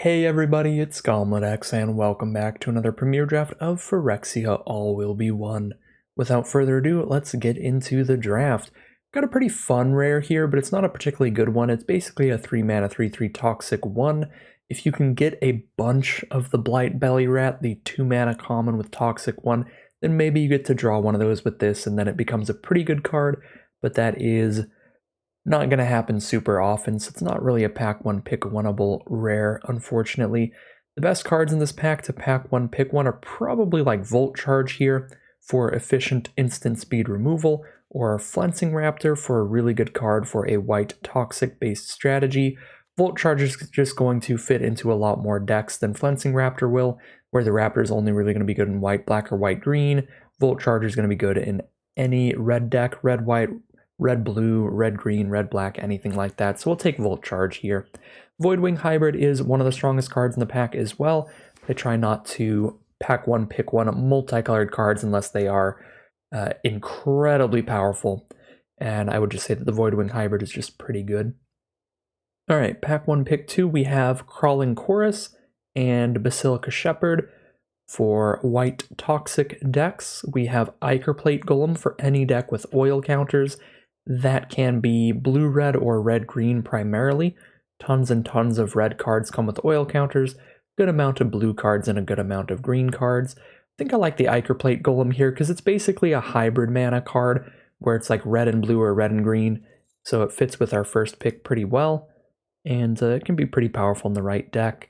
Hey everybody, it's GauntletX and welcome back to another premiere draft of Phyrexia All Will Be One. Without further ado, let's get into the draft. Got a pretty fun rare here, but it's not a particularly good one. It's basically a 3-mana 3/3 Toxic 1. If you can get a bunch of the Blight Belly Rat, the 2-mana common with Toxic 1, then maybe you get to draw one of those with this and then it becomes a pretty good card, but that is not going to happen super often, so it's not really a pack 1 pick 1able rare, unfortunately. The best cards in this pack to pack 1 pick 1 are probably like Volt Charge here for efficient instant speed removal, or Flensing Raptor for a really good card for a white toxic based strategy. Volt Charge is just going to fit into a lot more decks than Flensing Raptor will, where the Raptor is only really going to be good in white, black, or white, green. Volt Charge is going to be good in any red deck, red, white, red, blue, red, green, red, black, anything like that. So we'll take Volt Charge here. Voidwing Hybrid is one of the strongest cards in the pack as well. They try not to pack 1, pick 1 multicolored cards unless they are incredibly powerful. And I would just say that the Voidwing Hybrid is just pretty good. All right, pack 1, pick 2, we have Crawling Chorus and Basilica Shepherd. For white toxic decks, we have Ichor Plate Golem for any deck with oil counters. That can be blue-red or red-green primarily. Tons and tons of red cards come with oil counters, good amount of blue cards and a good amount of green cards. I think I like the Ichor Plate Golem here because it's basically a hybrid mana card where it's like red and blue or red and green, so it fits with our first pick pretty well, and it can be pretty powerful in the right deck.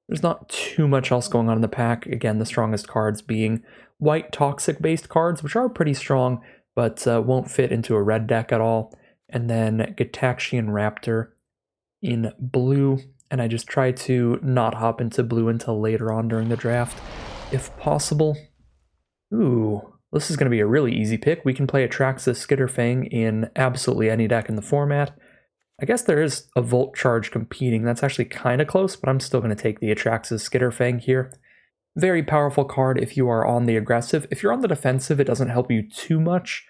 There's not too much else going on in the pack. Again, the strongest cards being white toxic-based cards, which are pretty strong, but won't fit into a red deck at all. And then Gataxian Raptor in blue. And I just try to not hop into blue until later on during the draft, if possible. Ooh, this is going to be a really easy pick. We can play Atraxas Skitterfang in absolutely any deck in the format. I guess there is a Volt Charge competing. That's actually kind of close, but I'm still going to take the Atraxas Skitterfang here. Very powerful card if you are on the aggressive. If you're on the defensive, it doesn't help you too much.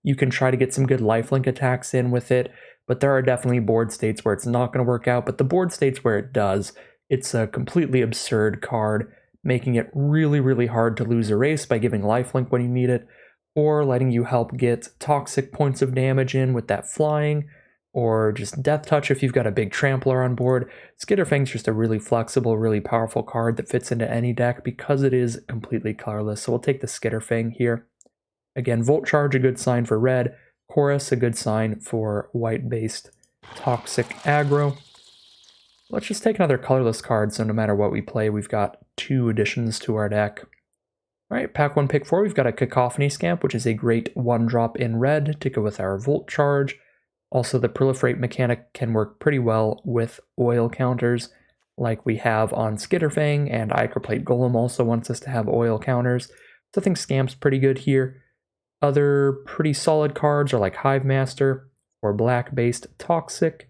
You can try to get some good lifelink attacks in with it, but there are definitely board states where it's not going to work out. But the board states where it does, it's a completely absurd card, making it really, really hard to lose a race by giving lifelink when you need it, or letting you help get toxic points of damage in with that flying, or just Death Touch if you've got a big Trampler on board. Skitterfang's just a really flexible, really powerful card that fits into any deck because it is completely colorless. So we'll take the Skitterfang here. Again, Volt Charge, a good sign for red. Chorus, a good sign for white-based toxic aggro. Let's just take another colorless card, so no matter what we play, we've got 2 additions to our deck. All right, pack 1, pick 4, we've got a Cacophony Scamp, which is a great 1-drop in red to go with our Volt Charge. Also, the Proliferate mechanic can work pretty well with oil counters, like we have on Skitterfang, and Ichor Plate Golem also wants us to have oil counters. So I think Scamp's pretty good here. Other pretty solid cards are like Hive Master or black-based Toxic.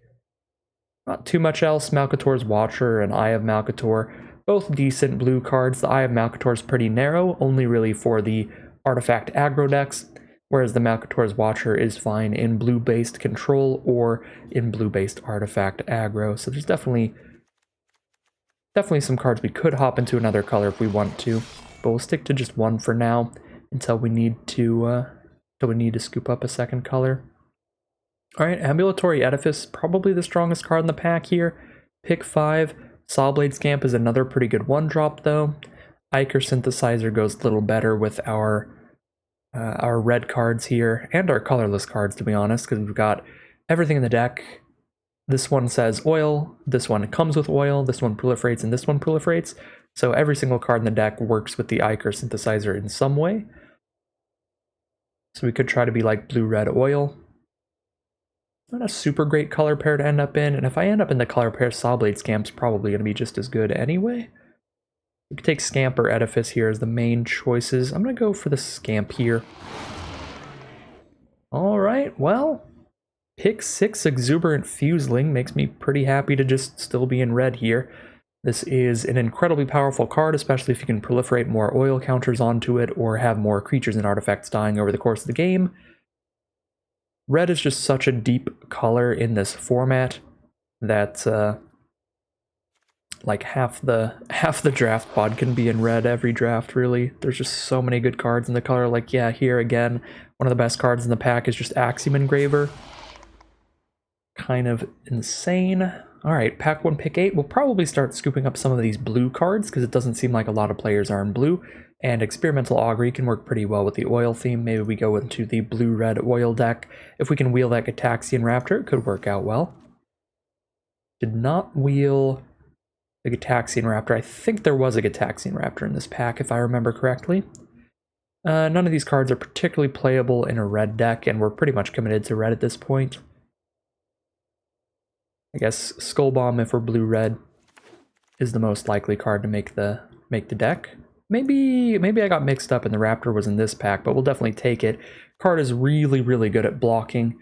Not too much else. Malcator's Watcher and Eye of Malcator, both decent blue cards. The Eye of Malcator is pretty narrow, only really for the artifact aggro decks, whereas the Malcator's Watcher is fine in blue-based control or in blue-based artifact aggro. So there's definitely some cards we could hop into another color if we want to, but we'll stick to just one for now until we need to scoop up a second color. All right, Ambulatory Edifice, probably the strongest card in the pack here. Pick 5. Sawblade Scamp is another pretty good 1-drop though. Ichor Synthesizer goes a little better with our red cards here, and our colorless cards, to be honest, because we've got everything in the deck. This one says oil, this one comes with oil, this one proliferates, and this one proliferates. So every single card in the deck works with the Ichor Synthesizer in some way. So we could try to be like blue-red oil. Not a super great color pair to end up in, and if I end up in the color pair, Sawblade Scamp's probably going to be just as good anyway. We could take Scamp or Edifice here as the main choices. I'm going to go for the Scamp here. Alright, well, pick 6 Exuberant Fuseling makes me pretty happy to just still be in red here. This is an incredibly powerful card, especially if you can proliferate more oil counters onto it or have more creatures and artifacts dying over the course of the game. Red is just such a deep color in this format that like half the draft pod can be in red every draft, really. There's just so many good cards in the color. Like, yeah, here again, one of the best cards in the pack is just Axiom Engraver. Kind of insane. All right, pack 1, pick 8. We'll probably start scooping up some of these blue cards because it doesn't seem like a lot of players are in blue. And Experimental Augury can work pretty well with the oil theme. Maybe we go into the blue-red oil deck. If we can wheel that Gataxian Raptor, it could work out well. Did not wheel the Gataxian Raptor. I think there was a Gataxian Raptor in this pack, if I remember correctly. None of these cards are particularly playable in a red deck, and we're pretty much committed to red at this point. I guess Skull Bomb, if we're blue-red, is the most likely card to make the deck. Maybe I got mixed up and the Raptor was in this pack, but we'll definitely take it. Card is really, really good at blocking.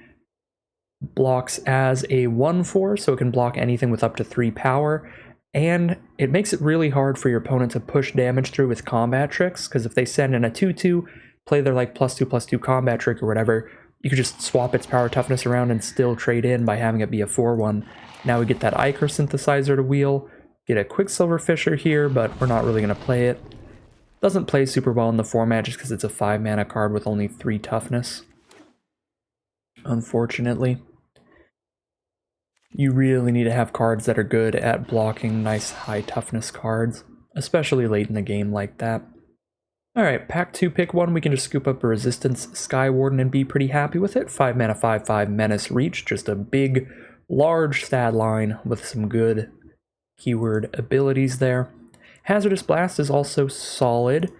Blocks as a 1/4, so it can block anything with up to 3 power. And it makes it really hard for your opponent to push damage through with combat tricks, because if they send in a 2/2, play their like +2/+2 combat trick or whatever, you could just swap its power toughness around and still trade in by having it be a 4/1. Now we get that Ichor Synthesizer to wheel, get a Quicksilver Fisher here, but we're not really going to play it. Doesn't play super well in the format just because it's a 5-mana card with only 3 toughness. Unfortunately. You really need to have cards that are good at blocking nice high toughness cards, especially late in the game like that. Alright, pack 2, pick 1, we can just scoop up a Resistance Skywarden and be pretty happy with it. 5 mana, 5/5 Menace Reach, just a big, large stat line with some good keyword abilities there. Hazardous Blast is also solid.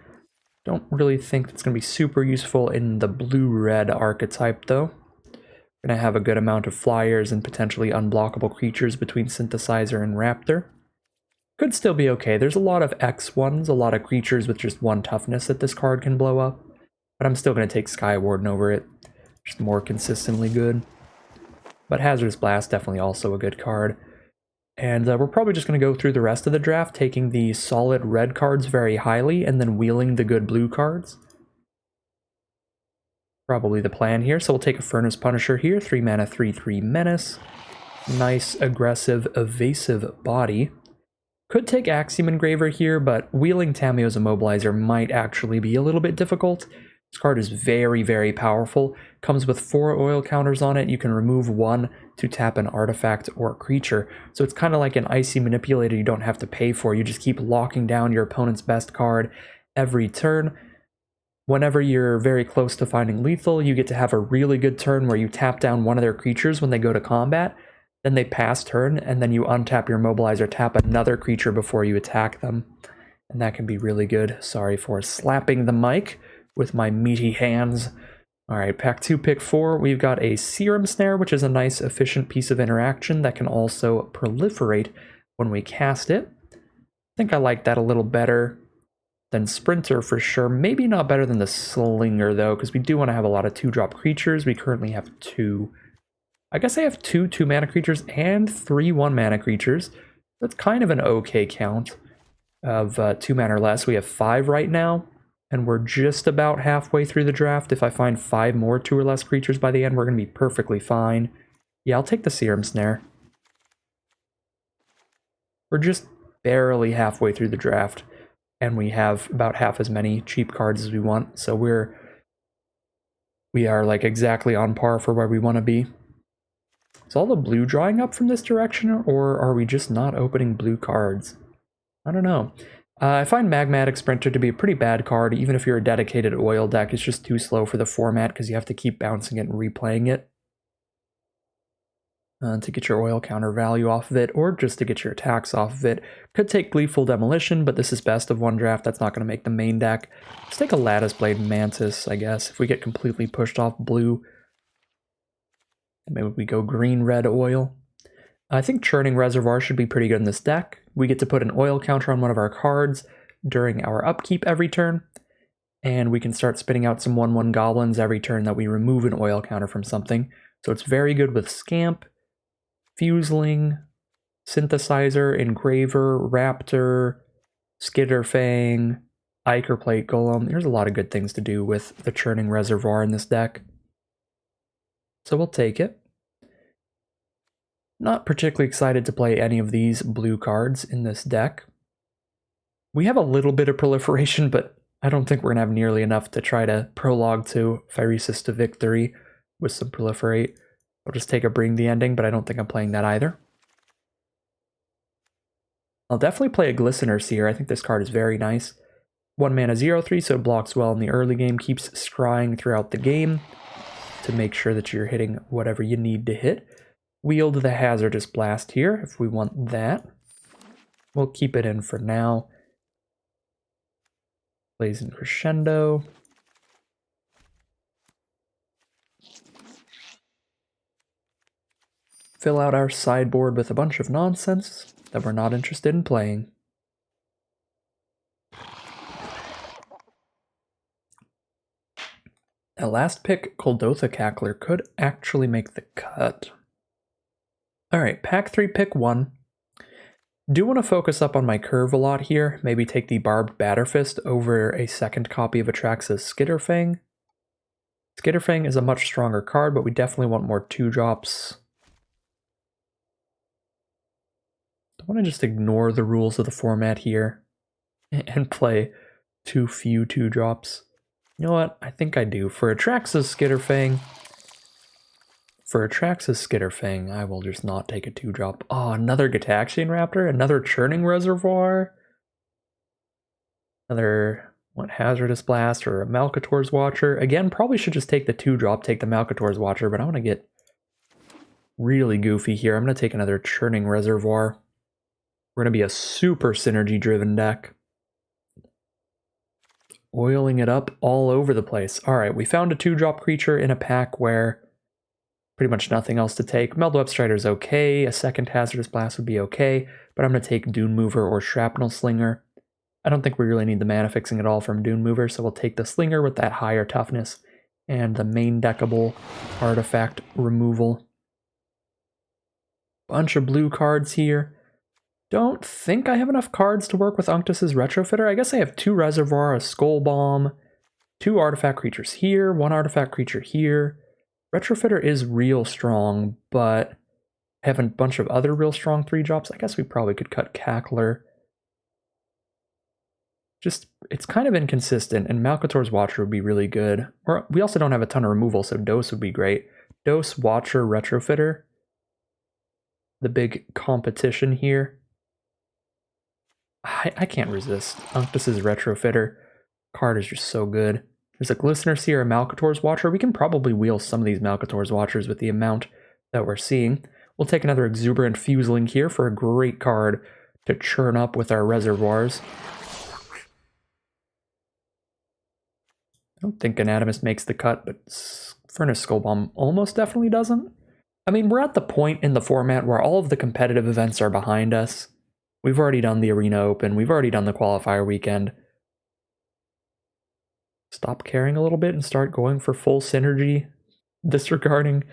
Don't really think it's going to be super useful in the blue-red archetype though. Going to have a good amount of flyers and potentially unblockable creatures between Synthesizer and Raptor. Could still be okay. There's a lot of X1s, a lot of creatures with just 1 toughness that this card can blow up. But I'm still going to take Skywarden over it. Just more consistently good. But Hazardous Blast, definitely also a good card. And we're probably just going to go through the rest of the draft, taking the solid red cards very highly, and then wheeling the good blue cards. Probably the plan here. So we'll take a Furnace Punisher here, 3 mana, 3/3 Menace. Nice, aggressive, evasive body. Could take Axiom Engraver here, but wheeling Tamiyo's Immobilizer might actually be a little bit difficult. This card is very, very powerful. Comes with 4 oil counters on it. You can remove 1 to tap an artifact or creature. So it's kind of like an Icy Manipulator you don't have to pay for. You just keep locking down your opponent's best card every turn. Whenever you're very close to finding lethal, you get to have a really good turn where you tap down one of their creatures when they go to combat. Then they pass turn, and then you untap your Mobilizer, tap another creature before you attack them. And that can be really good. Sorry for slapping the mic with my meaty hands. Alright, pack 2, pick 4. We've got a Serum Snare, which is a nice, efficient piece of interaction that can also proliferate when we cast it. I think I like that a little better than Sprinter for sure. Maybe not better than the Slinger, though, because we do want to have a lot of 2-drop creatures. We currently have 2. I guess I have 2 2-mana creatures and 3 1-mana creatures. That's kind of an okay count of 2 mana or less. We have 5 right now, and we're just about halfway through the draft. If I find 5 more 2 or less creatures by the end, we're going to be perfectly fine. Yeah, I'll take the Serum Snare. We're just barely halfway through the draft, and we have about half as many cheap cards as we want, so we are like exactly on par for where we want to be. Is all the blue drawing up from this direction, or are we just not opening blue cards? I don't know. I find Magmatic Sprinter to be a pretty bad card, even if you're a dedicated oil deck. It's just too slow for the format because you have to keep bouncing it and replaying it to get your oil counter value off of it, or just to get your attacks off of it. Could take Gleeful Demolition, but this is best of 1 draft. That's not going to make the main deck. Let's take a Lattice Blade Mantis, I guess, if we get completely pushed off blue. Maybe we go green-red oil. I think Churning Reservoir should be pretty good in this deck. We get to put an oil counter on one of our cards during our upkeep every turn, and we can start spitting out some 1/1 goblins every turn that we remove an oil counter from something. So it's very good with Scamp, Fuseling, Synthesizer, Engraver, Raptor, Skitterfang, Ichor Plate Golem. There's a lot of good things to do with the Churning Reservoir in this deck. So we'll take it. Not particularly excited to play any of these blue cards in this deck. We have a little bit of proliferation, but I don't think we're going to have nearly enough to try to prologue to Phyrexia to victory with some proliferate. I'll just take a bring the ending, but I don't think I'm playing that either. I'll definitely play a Glistener Seer. I think this card is very nice. 1 mana 0/3, so it blocks well in the early game, keeps scrying throughout the game to make sure that you're hitting whatever you need to hit. Wield the Hazardous Blast here if we want that. We'll keep it in for now. Blazing Crescendo. Fill out our sideboard with a bunch of nonsense that we're not interested in playing. That last pick, Kuldotha Cackler, could actually make the cut. Alright, pack 3, pick 1. Do want to focus up on my curve a lot here. Maybe take the Barbed Batterfist over a second copy of Atraxa's Skitterfang. Skitterfang is a much stronger card, but we definitely want more 2-drops. I want to just ignore the rules of the format here and play too few 2-drops. You know what? I think I do. For Atraxa's Skitterfang, I will just not take a 2-drop. Oh, another Gataxian Raptor? Another Churning Reservoir? Another, what, Hazardous Blast or a Malcator's Watcher? Again, probably should just take the 2-drop, take the Malcator's Watcher, but I want to get really goofy here. I'm going to take another Churning Reservoir. We're going to be a super synergy-driven deck. Oiling it up all over the place. Alright, we found a 2-drop creature in a pack where pretty much nothing else to take. Meldweb Strider's okay, a second Hazardous Blast would be okay, but I'm going to take Dune Mover or Shrapnel Slinger. I don't think we really need the mana fixing at all from Dune Mover, so we'll take the Slinger with that higher toughness and the main deckable artifact removal. Bunch of blue cards here. Don't think I have enough cards to work with Unctus's Retrofitter. I guess I have 2 Reservoir, a Skull Bomb, 2 artifact creatures here, 1 artifact creature here. Retrofitter is real strong, but I have a bunch of other real strong 3-drops. I guess we probably could cut Cackler. Just, it's kind of inconsistent, and Malcator's Watcher would be really good. Or we also don't have a ton of removal, so Dose would be great. Dose, Watcher, Retrofitter. The big competition here. I can't resist. Unctus's Retrofitter card is just so good. There's a Glistener Seer, a Malcator's Watcher. We can probably wheel some of these Malcator's Watchers with the amount that we're seeing. We'll take another Exuberant Fuseling here for a great card to churn up with our reservoirs. I don't think Anatomist makes the cut, but Furnace Skullbomb almost definitely doesn't. I mean, we're at the point in the format where all of the competitive events are behind us. We've already done the Arena Open. We've already done the Qualifier Weekend. Stop caring a little bit and start going for full synergy. Disregarding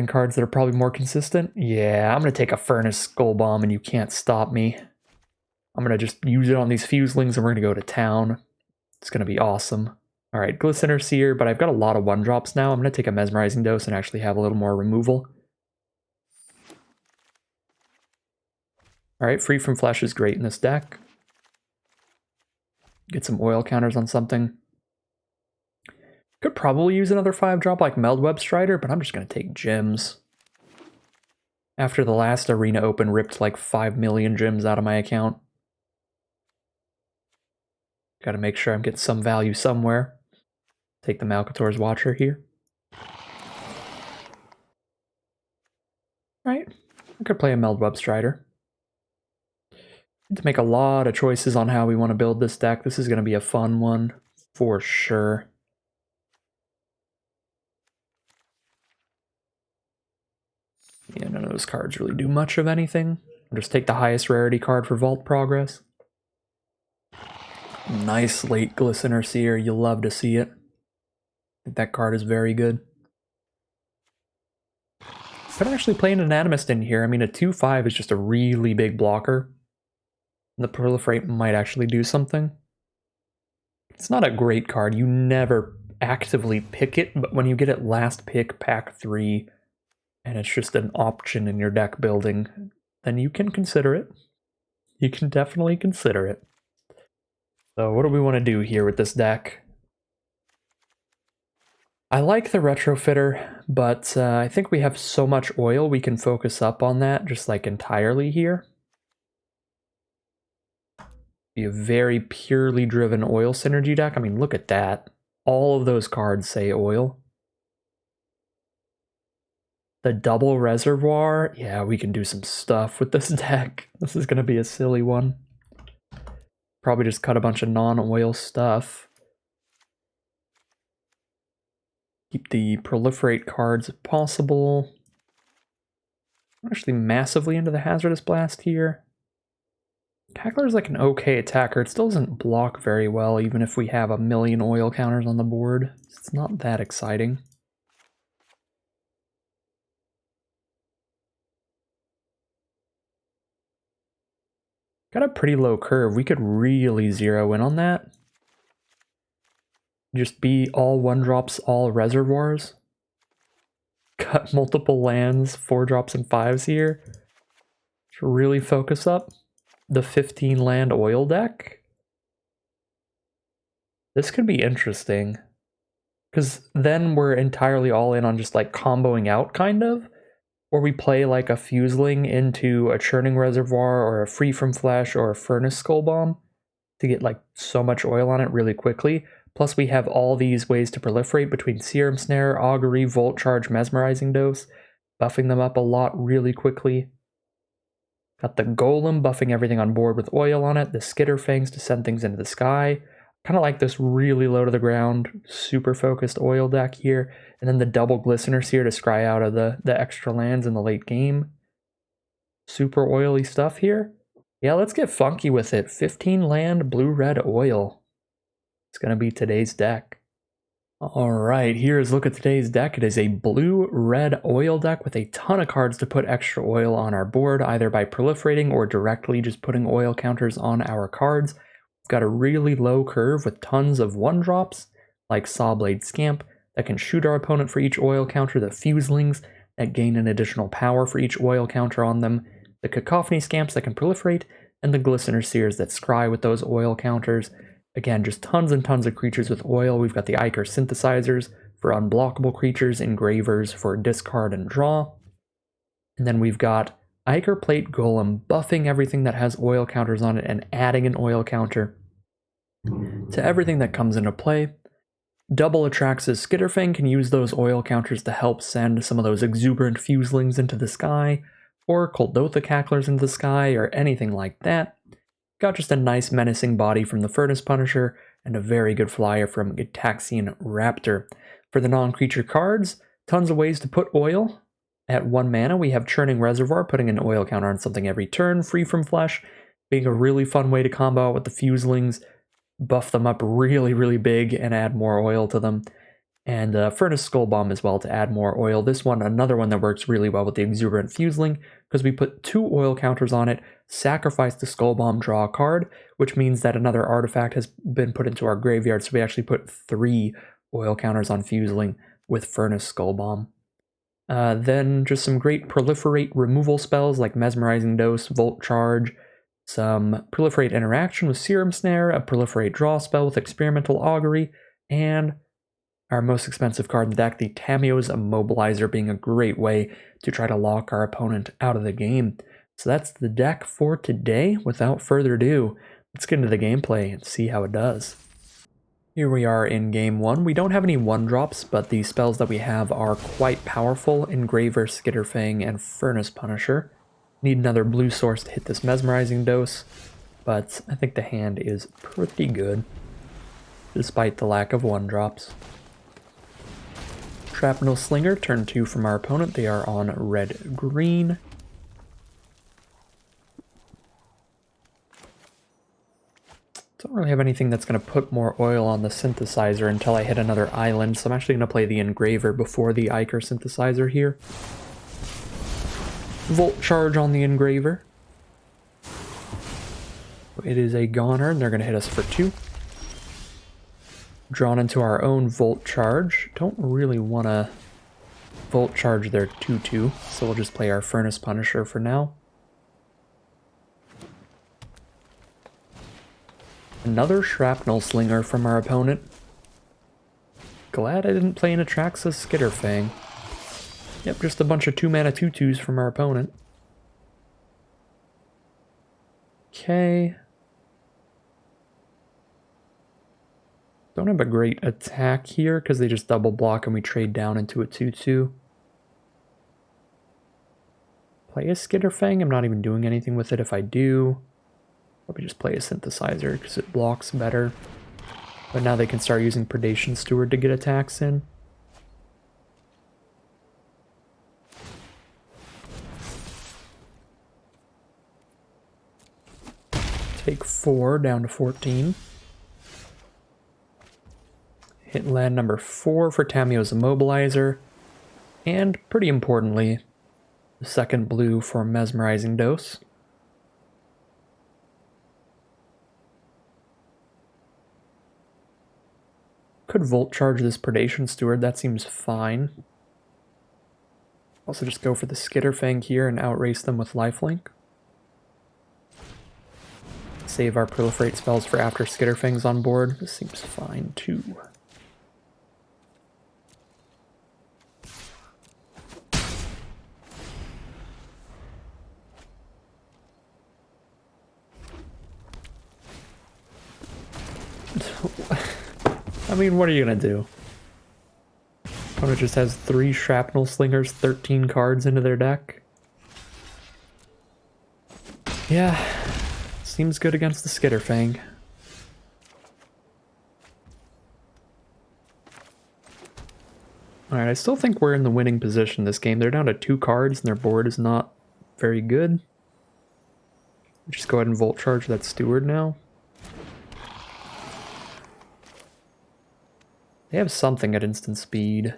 cards that are probably more consistent. Yeah, I'm going to take a Furnace Skull Bomb and you can't stop me. I'm going to just use it on these Fuselings and we're going to go to town. It's going to be awesome. Alright, Glistener Seer, but I've got a lot of 1-drops now. I'm going to take a Mesmerizing Dose and actually have a little more removal. Alright, Free from Flesh is great in this deck. Get some oil counters on something. Could probably use another 5-drop like Meldweb Strider, but I'm just going to take gems. After the last Arena Open ripped like 5 million gems out of my account. Got to make sure I'm getting some value somewhere. Take the Malcator's Watcher here. Alright, I could play a Meldweb Strider. To make a lot of choices on how we want to build this deck. This is going to be a fun one, for sure. Yeah, none of those cards really do much of anything. I'll just take the highest rarity card for Vault Progress. Nice late Glistener Seer, you'll love to see it. I think that card is very good. Could actually play an Anatomist in here. I mean, a 2/5 is just a really big blocker. The Proliferate might actually do something. It's not a great card. You never actively pick it, but when you get it last pick, pack 3, and it's just an option in your deck building, then you can consider it. You can definitely consider it. So what do we want to do here with this deck? I like the Retrofitter, but I think we have so much oil we can focus up on that just like entirely here. Be a very purely driven oil synergy deck. I mean, look at that. All of those cards say oil. The double reservoir, yeah, we can do some stuff with this deck. This is going to be a silly one. Probably just cut a bunch of non-oil stuff. Keep the Proliferate cards if possible. I'm actually massively into the Hazardous Blast here. Cackler's like an okay attacker. It still doesn't block very well, even if we have a million oil counters on the board. It's not that exciting. Got a pretty low curve. We could really zero in on that. Just be all 1-drops, all reservoirs. Cut multiple lands, 4-drops and 5s here. To really focus up the 15 land oil deck. This could be interesting. Because then we're entirely all in on just like comboing out, kind of. Or we play like a Fuseling into a Churning Reservoir or a Free From Flesh or a Furnace Skull Bomb to get like so much oil on it really quickly. Plus we have all these ways to proliferate between Serum Snare, Augury, Volt Charge, Mesmerizing Dose, buffing them up a lot really quickly. Got the Golem buffing everything on board with oil on it, the Skitter Fangs to send things into the sky. Kind of like this really low to the ground, super focused oil deck here. And then the double Glisteners here to scry out of the extra lands in the late game. Super oily stuff here. Yeah, let's get funky with it. 15 land, blue-red oil. It's going to be today's deck. Alright, here's a look at today's deck. It is a blue-red oil deck with a ton of cards to put extra oil on our board, either by proliferating or directly just putting oil counters on our cards. We've got a really low curve with tons of 1-drops, like Sawblade Scamp, that can shoot our opponent for each oil counter, the Fuselings that gain an additional power for each oil counter on them, the Cacophony Scamps that can proliferate, and the Glistener Seers that scry with those oil counters. Again, just tons and tons of creatures with oil. We've got the Ichor Synthesizers for unblockable creatures, Engravers for discard and draw. And then we've got Ichor Plate Golem buffing everything that has oil counters on it and adding an oil counter to everything that comes into play. Double Atrax's Skitterfang can use those oil counters to help send some of those exuberant Fuselings into the sky, or Koldotha Cacklers into the sky, or anything like that. Got just a nice menacing body from the Furnace Punisher, and a very good flyer from Gitaxian Raptor. For the non-creature cards, tons of ways to put oil. At 1 mana, we have Churning Reservoir, putting an oil counter on something every turn, Free From Flesh, being a really fun way to combo out with the Fuselings, buff them up really, really big, and add more oil to them. And Furnace Skull Bomb as well to add more oil. This one, another one that works really well with the Exuberant Fuseling, because we put 2 oil counters on it, sacrifice the Skull Bomb, draw a card, which means that another artifact has been put into our graveyard, so we actually put 3 oil counters on Fuseling with Furnace Skull Bomb. Then just some great Proliferate removal spells like Mesmerizing Dose, Volt Charge, some Proliferate interaction with Serum Snare, a Proliferate draw spell with Experimental Augury, and our most expensive card in the deck, the Tamiyo's Immobilizer, being a great way to try to lock our opponent out of the game. So that's the deck for today. Without further ado, let's get into the gameplay and see how it does. Here we are in game 1. We don't have any 1-drops, but the spells that we have are quite powerful. Engraver, Skitterfang, and Furnace Punisher. Need another blue source to hit this Mesmerizing Dose, but I think the hand is pretty good, despite the lack of 1-drops. Shrapnel Slinger, turn 2 from our opponent. They are on red-green. Don't really have anything that's going to put more oil on the Synthesizer until I hit another island, so I'm actually going to play the Engraver before the Ichor Synthesizer here. Volt Charge on the Engraver. It is a goner, and they're going to hit us for 2. Drawn into our own Volt Charge. Don't really want to Volt charge their 2/2, so we'll just play our Furnace Punisher for now. Another Shrapnel Slinger from our opponent. Glad I didn't play an Atraxa Skitterfang. Yep, just a bunch of 2-mana 2/2s from our opponent. Okay. Don't have a great attack here because they just double block and we trade down into a 2/2. Play a Skitterfang. I'm not even doing anything with it if I do. Probably just play a Synthesizer because it blocks better. But now they can start using Predation Steward to get attacks in. Take 4 down to 14. Hit land number 4 for Tamiyo's Immobilizer. And pretty importantly, the second blue for Mesmerizing Dose. Could Volt charge this Predation Steward, that seems fine. Also just go for the Skitterfang here and outrace them with Lifelink. Save our Proliferate spells for after Skitterfang's on board. This seems fine too. I mean, what are you gonna do? Opponent just has 3 Shrapnel Slingers, 13 cards into their deck. Yeah, seems good against the Skitterfang. Alright, I still think we're in the winning position this game. They're down to 2 cards and their board is not very good. Just go ahead and Volt Charge that Steward now. They have something at instant speed.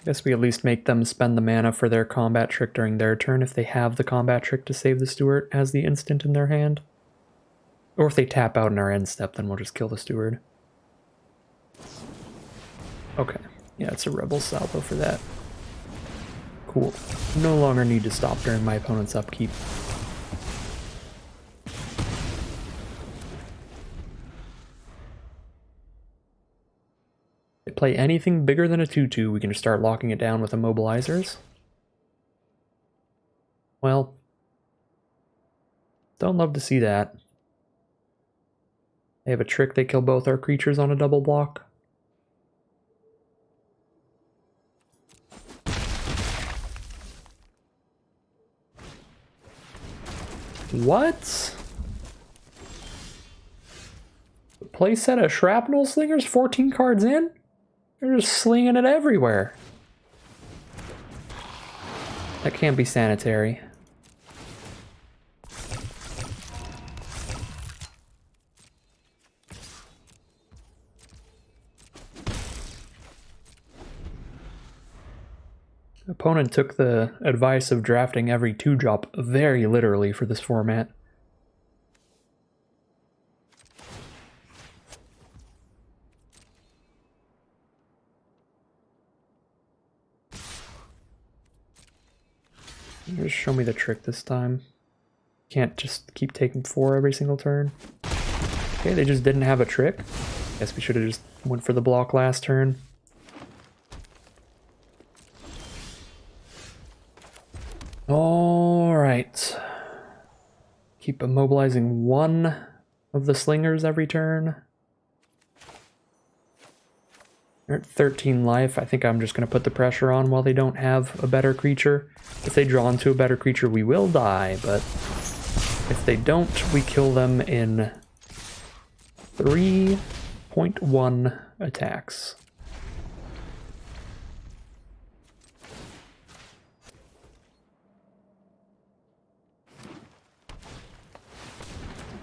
Guess we at least make them spend the mana for their combat trick during their turn if they have the combat trick to save the Steward as the instant in their hand. Or if they tap out in our end step, then we'll just kill the Steward. Okay. Yeah, it's a Rebel Salvo for that. Cool. No longer need to stop during my opponent's upkeep. If they play anything bigger than a 2/2, we can just start locking it down with Immobilizers. Well, don't love to see that. They have a trick, they kill both our creatures on a double block. What? Playset of Shrapnel Slingers 14 cards in? They're just slinging it everywhere. That can't be sanitary. Opponent took the advice of drafting every 2-drop very literally for this format. Just show me the trick this time. Can't just keep taking 4 every single turn. Okay, they just didn't have a trick. Guess we should have just went for the block last turn. Alright. Keep immobilizing 1 of the slingers every turn. They're at 13 life. I think I'm just going to put the pressure on while they don't have a better creature. If they draw into a better creature, we will die, but if they don't, we kill them in 3.1 attacks.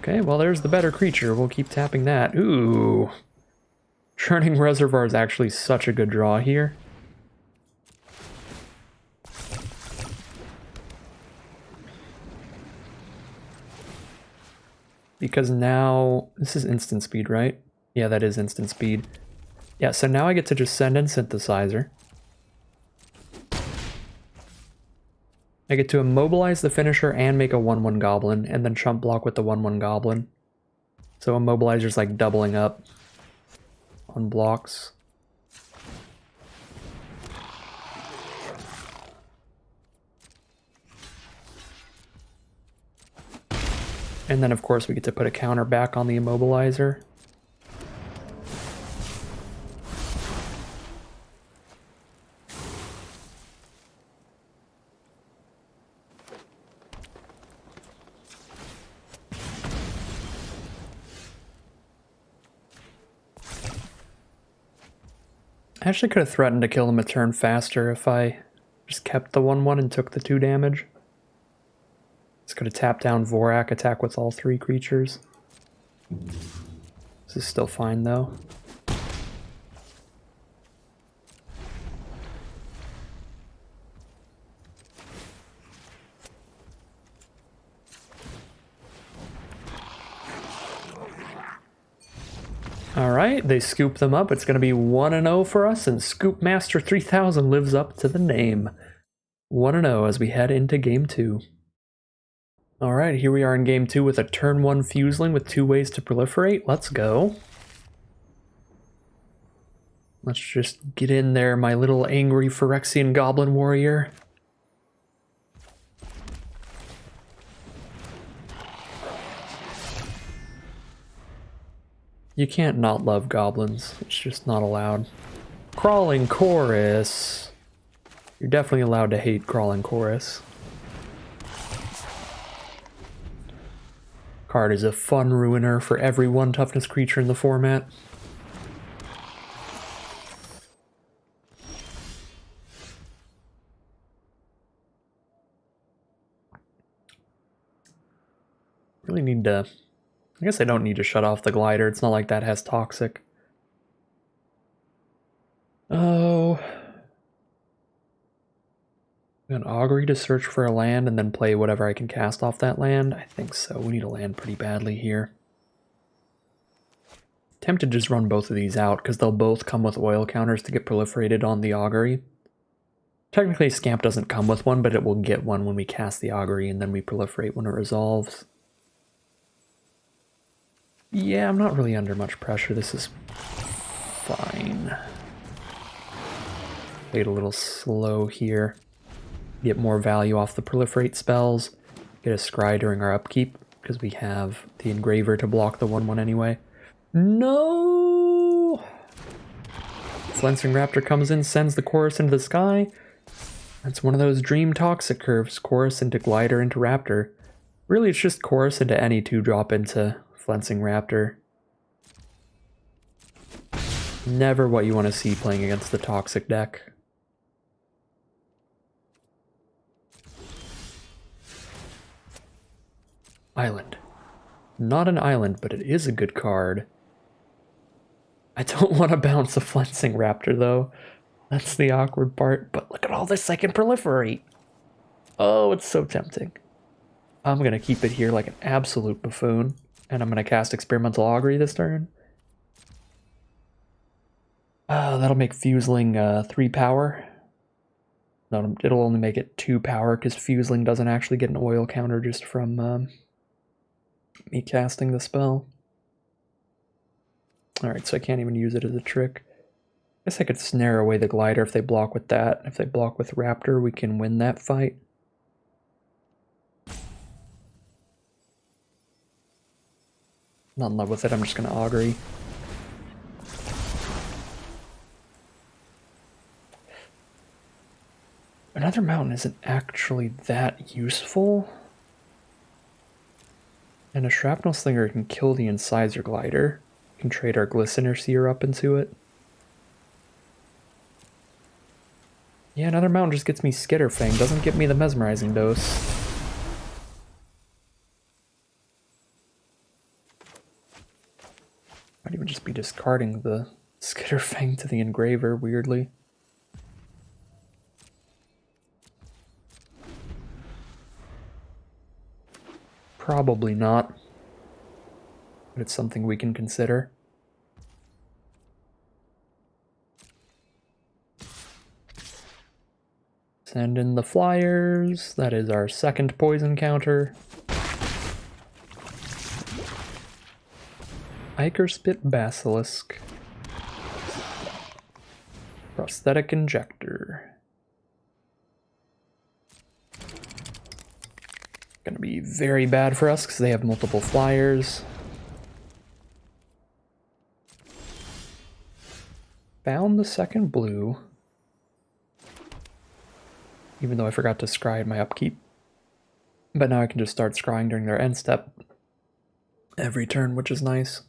Okay, well there's the better creature. We'll keep tapping that. Ooh. Churning Reservoir is actually such a good draw here. because now this is instant speed, right? Yeah, that is instant speed. Yeah, so now I get to just send in Synthesizer. I get to immobilize the finisher and make a 1/1 goblin, and then chump block with the 1/1 goblin. So immobilizer's like doubling up on blocks. And then of course we get to put a counter back on the immobilizer. I actually could have threatened to kill him a turn faster if I just kept the 1/1 and took the 2 damage. Just could have tapped down Vorak, attack with all 3 creatures. This is still fine though. Alright, they scoop them up. It's going to be 1-0 for us, and Scoop Master 3000 lives up to the name. 1-0 as we head into Game 2. Alright, here we are in Game 2 with a turn 1 Fuseling with 2 ways to proliferate. Let's go. Let's just get in there, my little angry Phyrexian Goblin Warrior. You can't not love goblins. It's just not allowed. Crawling Chorus. You're definitely allowed to hate Crawling Chorus. Card is a fun ruiner for every 1 toughness creature in the format. Really need to... I guess I don't need to shut off the glider. It's not like that has toxic. Oh. An augury to search for a land and then play whatever I can cast off that land? I think so. We need a land pretty badly here. Tempted to just run both of these out because they'll both come with oil counters to get proliferated on the augury. Technically, Scamp doesn't come with one, but it will get one when we cast the augury and then we proliferate when it resolves. Yeah, I'm not really under much pressure. This is fine. Played a little slow here. Get more value off the proliferate spells. Get a scry during our upkeep because we have the engraver to block the 1/1 anyway. No! Flensing Raptor comes in, sends the chorus into the sky. That's one of those dream toxic curves. Chorus into glider into raptor. Really, it's just chorus into any 2-drop into Flensing Raptor. Never what you want to see playing against the toxic deck. Island. Not an island, but it is a good card. I don't want to bounce a Flensing Raptor, though. That's the awkward part. But look at all this I can proliferate. Oh, it's so tempting. I'm going to keep it here like an absolute buffoon. And I'm going to cast Experimental Augury this turn. That'll make Fuseling 3 power. No, it'll only make it 2 power because Fuseling doesn't actually get an oil counter just from me casting the spell. Alright, so I can't even use it as a trick. I guess I could snare away the glider if they block with that. If they block with Raptor, we can win that fight. Not in love with it, I'm just going to augury. Another mountain isn't actually that useful. And a Shrapnel Slinger can kill the Incisor Glider. We can trade our Glistener Seer up into it. Yeah, another mountain just gets me Skitterfang, doesn't get me the Mesmerizing Dose. Might even just be discarding the Skitterfang to the Engraver, weirdly. Probably not. but it's something we can consider. Send in the flyers. That is our second poison counter. Ichor Spit Basilisk. Prosthetic Injector. Gonna be very bad for us because they have multiple flyers. Found the second blue. Even though I forgot to scry in my upkeep. But now I can just start scrying during their end step every turn, which is nice.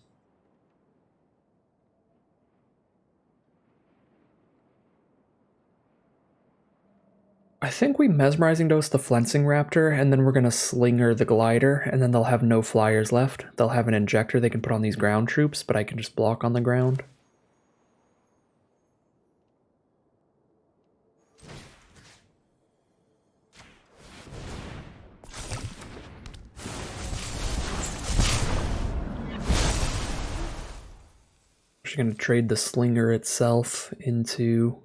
I think we Mesmerizing Dose the Flensing Raptor, and then we're going to Slinger the Glider, and then they'll have no flyers left. They'll have an Injector they can put on these ground troops, but I can just block on the ground. Just going to trade the Slinger itself into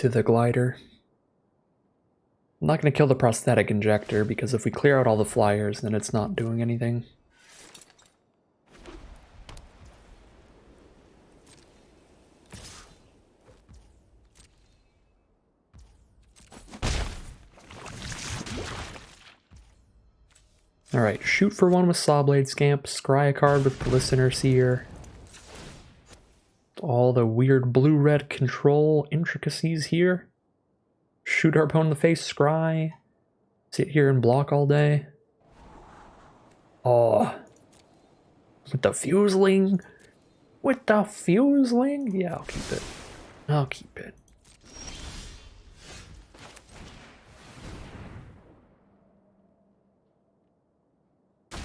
the Glider. I'm not going to kill the Prosthetic Injector, because if we clear out all the flyers, then it's not doing anything. Alright, shoot for one with Sawblade Scamp, scry a card with Glistener Seer. All the weird blue-red control intricacies here. Shoot our opponent in the face, scry. Sit here and block all day. Oh. With the Fuseling? With the Fuseling? Yeah, I'll keep it. I'll keep it.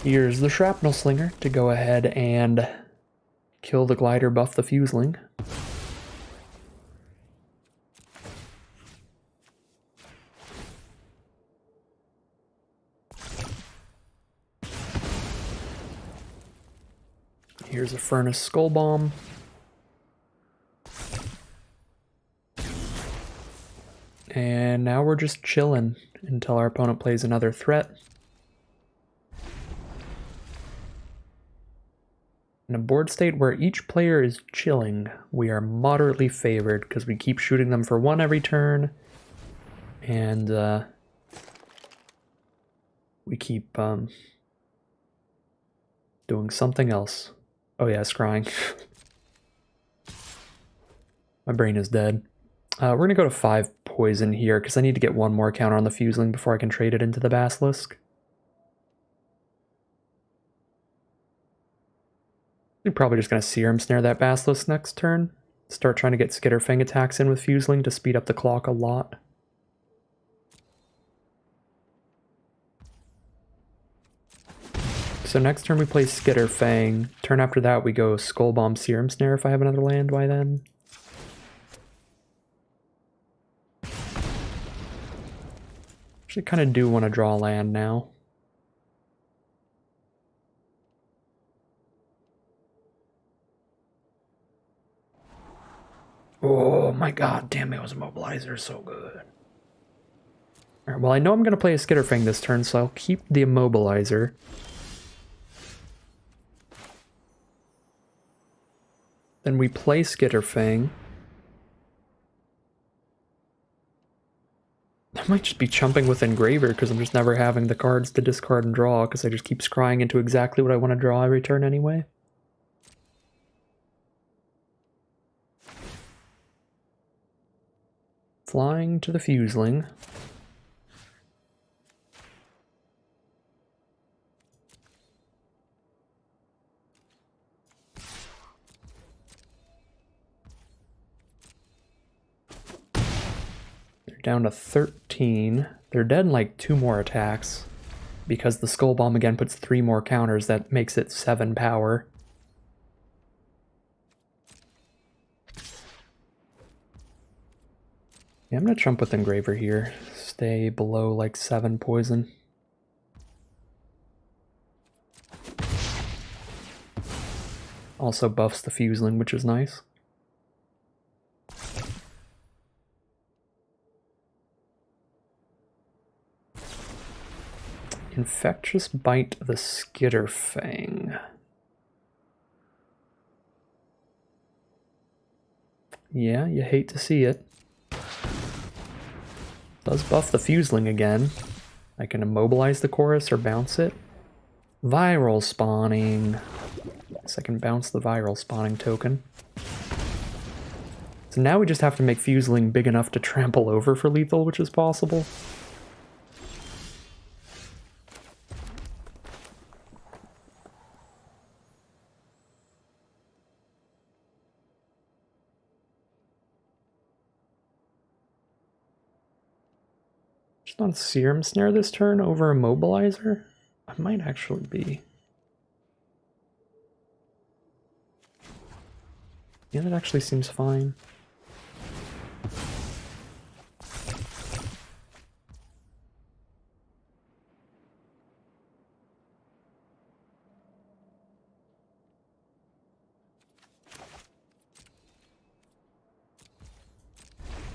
Here's the Shrapnel Slinger to go ahead and kill the Glider, buff the Fuseling. Here's a Furnace Skull Bomb. And now we're just chilling until our opponent plays another threat. In a board state where each player is chilling, we are moderately favored because we keep shooting them for one every turn, and we keep doing something else. Oh yeah, scrying. My brain is dead. We're going to go to 5 poison here because I need to get one more counter on the Fuseling before I can trade it into the Basilisk. We're probably just going to Serum Snare that Basilisk next turn. Start trying to get Skitterfang attacks in with Fuseling to speed up the clock a lot. So next turn we play Skitterfang. Turn after that we go Skull Bomb, Serum Snare if I have another land by then. Actually kind of do want to draw a land now. Oh my god, damn, it was Immobilizer, so good. Alright, well I know I'm going to play a Skitterfang this turn, so I'll keep the Immobilizer. Then we play Skitterfang. I might just be chumping with Engraver because I'm just never having the cards to discard and draw because I just keep scrying into exactly what I want to draw every turn anyway. Flying to the Fuseling. They're down to 13. They're dead in like 2 more attacks. Because the Skull Bomb again puts 3 more counters, that makes it 7 power. Yeah, I'm gonna jump with Engraver here. Stay below like 7 poison. Also buffs the Fuseling, which is nice. Infectious Bite the Skitterfang. Yeah, you hate to see it. Does buff the Fuseling again. I can immobilize the chorus or bounce it. Viral spawning. Guess I can bounce the viral spawning token. So now we just have to make Fuseling big enough to trample over for lethal, which is possible. Just on Serum Snare this turn over Immobilizer? I might actually be. Yeah, that actually seems fine.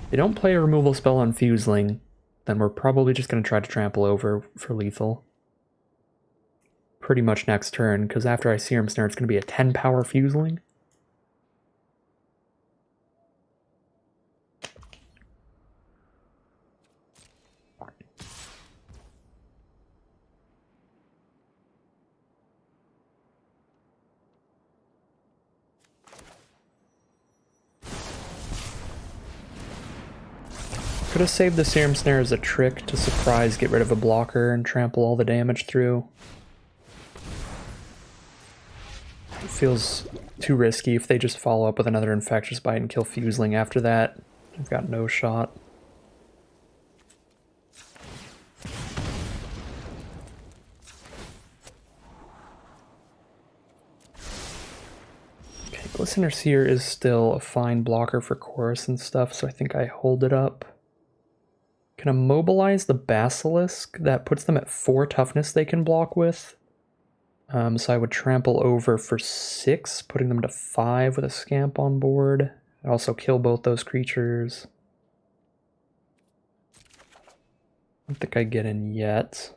If they don't play a removal spell on Fuseling, then we're probably just going to try to trample over for lethal. Pretty much next turn, because after I Serum Snare, it's going to be a 10 power Fuseling. Could have saved the Serum Snare as a trick to surprise get rid of a blocker and trample all the damage through. It feels too risky if they just follow up with another Infectious Bite and kill Fuseling after that. I've got no shot. Okay, Glistener Seer is still a fine blocker for chorus and stuff, so I think I hold it up. Can immobilize the Basilisk. That puts them at 4 toughness they can block with. So I would trample over for 6, putting them to 5 with a Scamp on board. I'd also kill both those creatures. I don't think I get in yet.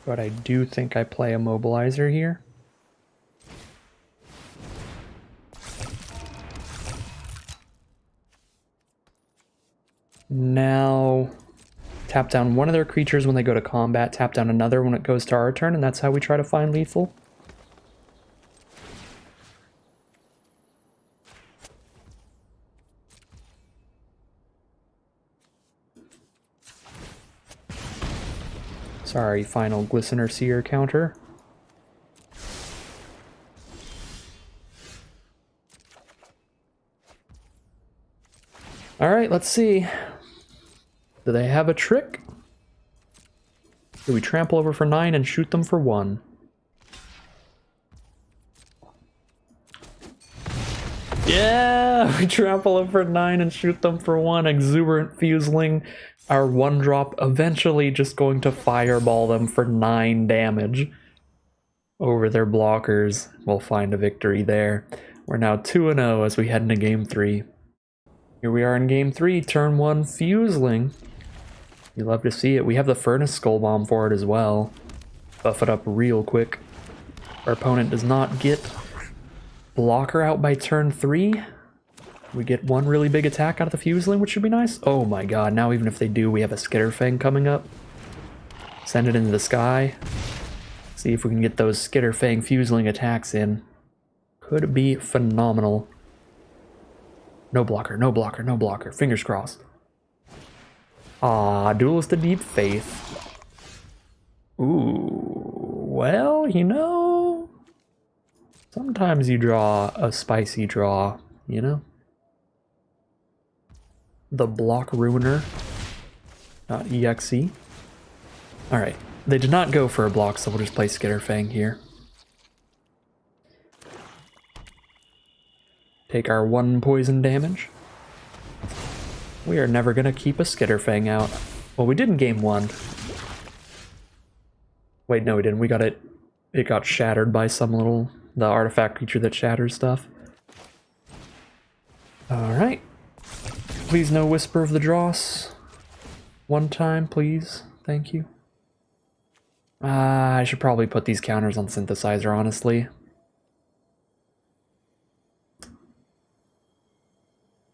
But I do think I play Immobilizer here. Now, tap down one of their creatures when they go to combat, tap down another when it goes to our turn, and that's how we try to find lethal. Sorry, final Glistener Seer counter. Alright, let's see. Do they have a trick? Do we trample over for 9 and shoot them for 1? Yeah! We trample over for 9 and shoot them for 1. Exuberant Fuseling. Our 1-drop eventually just going to fireball them for 9 damage. Over their blockers. We'll find a victory there. We're now 2-0 as we head into Game 3. Here we are in Game 3, turn 1 Fuseling. You love to see it. We have the Furnace Skull Bomb for it as well. Buff it up real quick. Our opponent does not get blocker out by turn 3. We get one really big attack out of the Fuseling, which should be nice. Oh my god, now even if they do, we have a Skitterfang coming up. Send it into the sky. See if we can get those Skitterfang Fuseling attacks in. Could be phenomenal. No blocker, no blocker, no blocker. Fingers crossed. Ah, Duelist of Deep Faith. Ooh, well, you know, sometimes you draw a spicy draw, you know? The Block Ruiner, not EXE. Alright, they did not go for a block, so we'll just play Skitterfang here. Take our 1 poison damage. We are never going to keep a Skitterfang out. Well, we did in game 1. Wait, no, we didn't. We got it. It got shattered by the artifact creature that shatters stuff. Alright. Please no Whisper of the Dross. One time, please. Thank you. I should probably put these counters on Synthesizer, honestly. In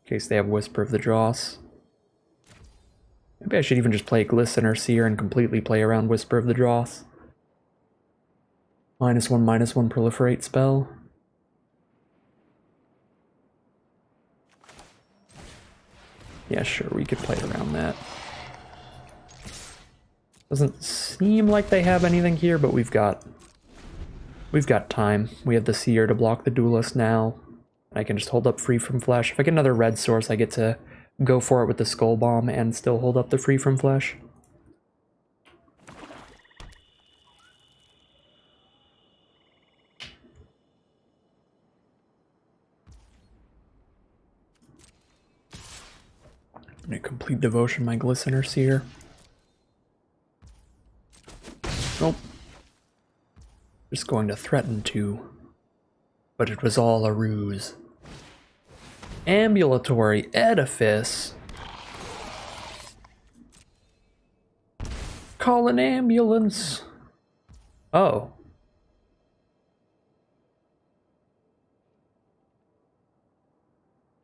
case they have Whisper of the Dross. Maybe I should even just play Glistener Seer and completely play around Whisper of the Dross. -1/-1 Proliferate spell. Yeah, sure, we could play around that. Doesn't seem like they have anything here, but we've got time. We have the Seer to block the Duelist now. I can just hold up Free from Flesh. If I get another red source, I get to go for it with the Skull Bomb and still hold up the Free from Flesh. And a Complete Devotion, my Glistener Seer. Nope. Just going to threaten to. But it was all a ruse. Ambulatory Edifice. Call an ambulance. Oh.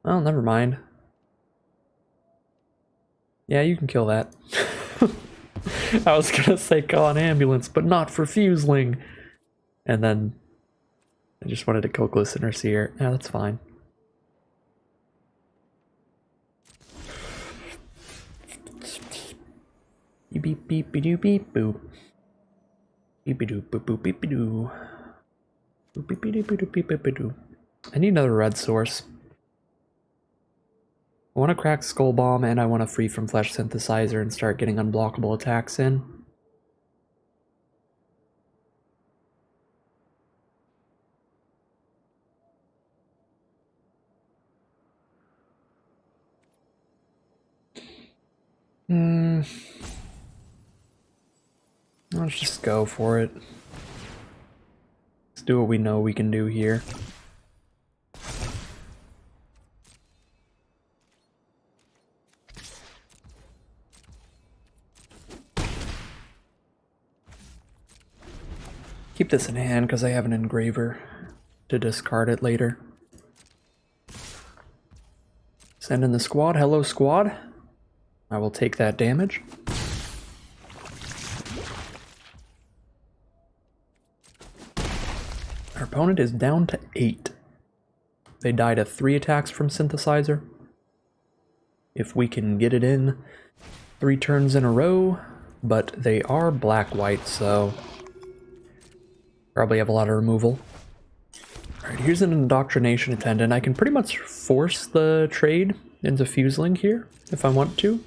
Oh, never mind. Yeah, you can kill that. I was gonna say call an ambulance, but not for Fuseling. And then I just wanted to kill Glistener Seer. Yeah, that's fine. Beep beep beep doo beep boop. Beep doo boop boop beep doo. Boop beep doo beep beep beep doo. I need another red source. I want to crack Skull Bomb and I want to Free from Flesh Synthesizer and start getting unblockable attacks in. Let's just go for it. Let's do what we know we can do here. Keep this in hand because I have an engraver to discard it later. Send in the squad. Hello, squad. I will take that damage. Our opponent is down to 8. They die to 3 attacks from Synthesizer. If we can get it in 3 turns in a row, but they are black-white, so probably have a lot of removal. Alright, here's an Indoctrination Attendant. I can pretty much force the trade into Fuseling here, if I want to.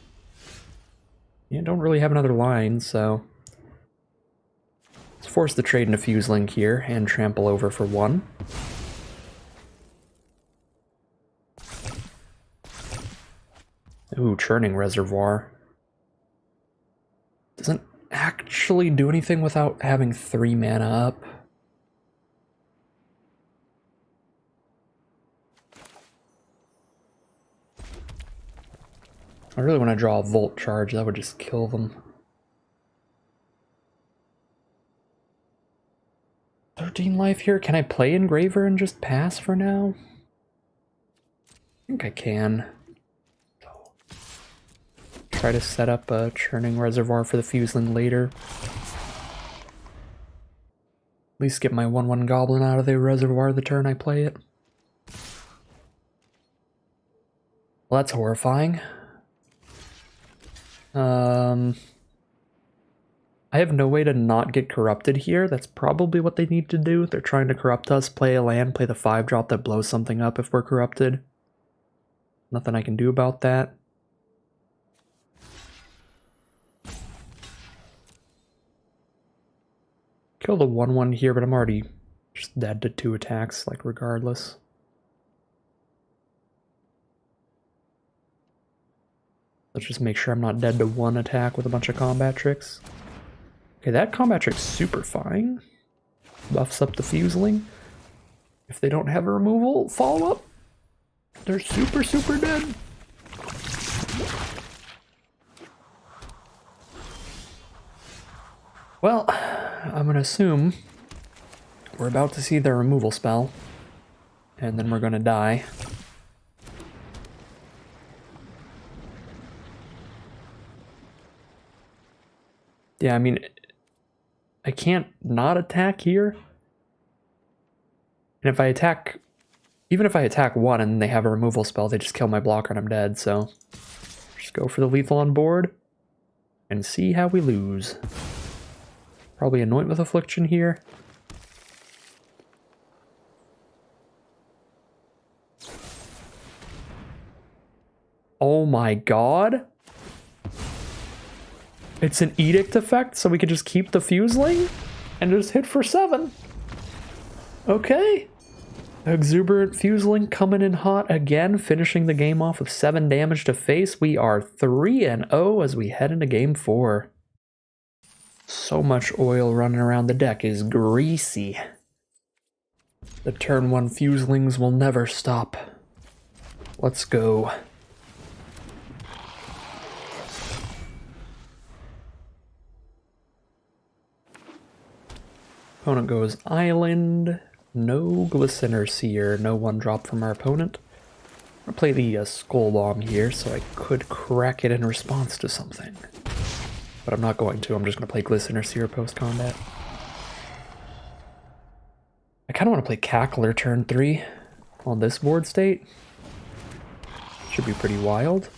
Yeah, don't really have another line, so let's force the trade into Fuseling here and trample over for 1. Ooh, Churning Reservoir. Doesn't actually do anything without having 3 mana up. I really want to draw a Volt Charge, that would just kill them. 13 life here. Can I play Engraver and just pass for now? I think I can. Try to set up a Churning Reservoir for the Fuseling later. At least get my 1/1 Goblin out of the reservoir the turn I play it. Well, that's horrifying. I have no way to not get corrupted here. That's probably what they need to do. They're trying to corrupt us, play a land, play the 5-drop that blows something up if we're corrupted. Nothing I can do about that. Kill the 1/1 here, but I'm already just dead to 2 attacks, like, regardless. Let's just make sure I'm not dead to 1 attack with a bunch of combat tricks. Okay, that combat trick's super fine. Buffs up the Fuseling. If they don't have a removal follow-up, they're super, super dead. Well, I'm gonna assume we're about to see their removal spell, and then we're gonna die. Yeah, I mean, I can't not attack here. And if I attack, even if I attack one and they have a removal spell, they just kill my blocker and I'm dead, so just go for the lethal on board and see how we lose. Probably Anoint with Affliction here. Oh my god. It's an Edict effect, so we could just keep the Fuseling and just hit for 7. Okay. Exuberant Fuseling coming in hot again, finishing the game off with 7 damage to face. We are 3-0 as we head into game 4. So much oil running around the deck is greasy. The turn 1 Fuselings will never stop. Let's go. Opponent goes Island. No Glistener Seer, no 1-drop from our opponent. I'm gonna play the Skull Bomb here so I could crack it in response to something. But I'm not going to, I'm just gonna play Glistener Seer post-combat. I kinda wanna play Cackler turn 3 on this board state. Should be pretty wild.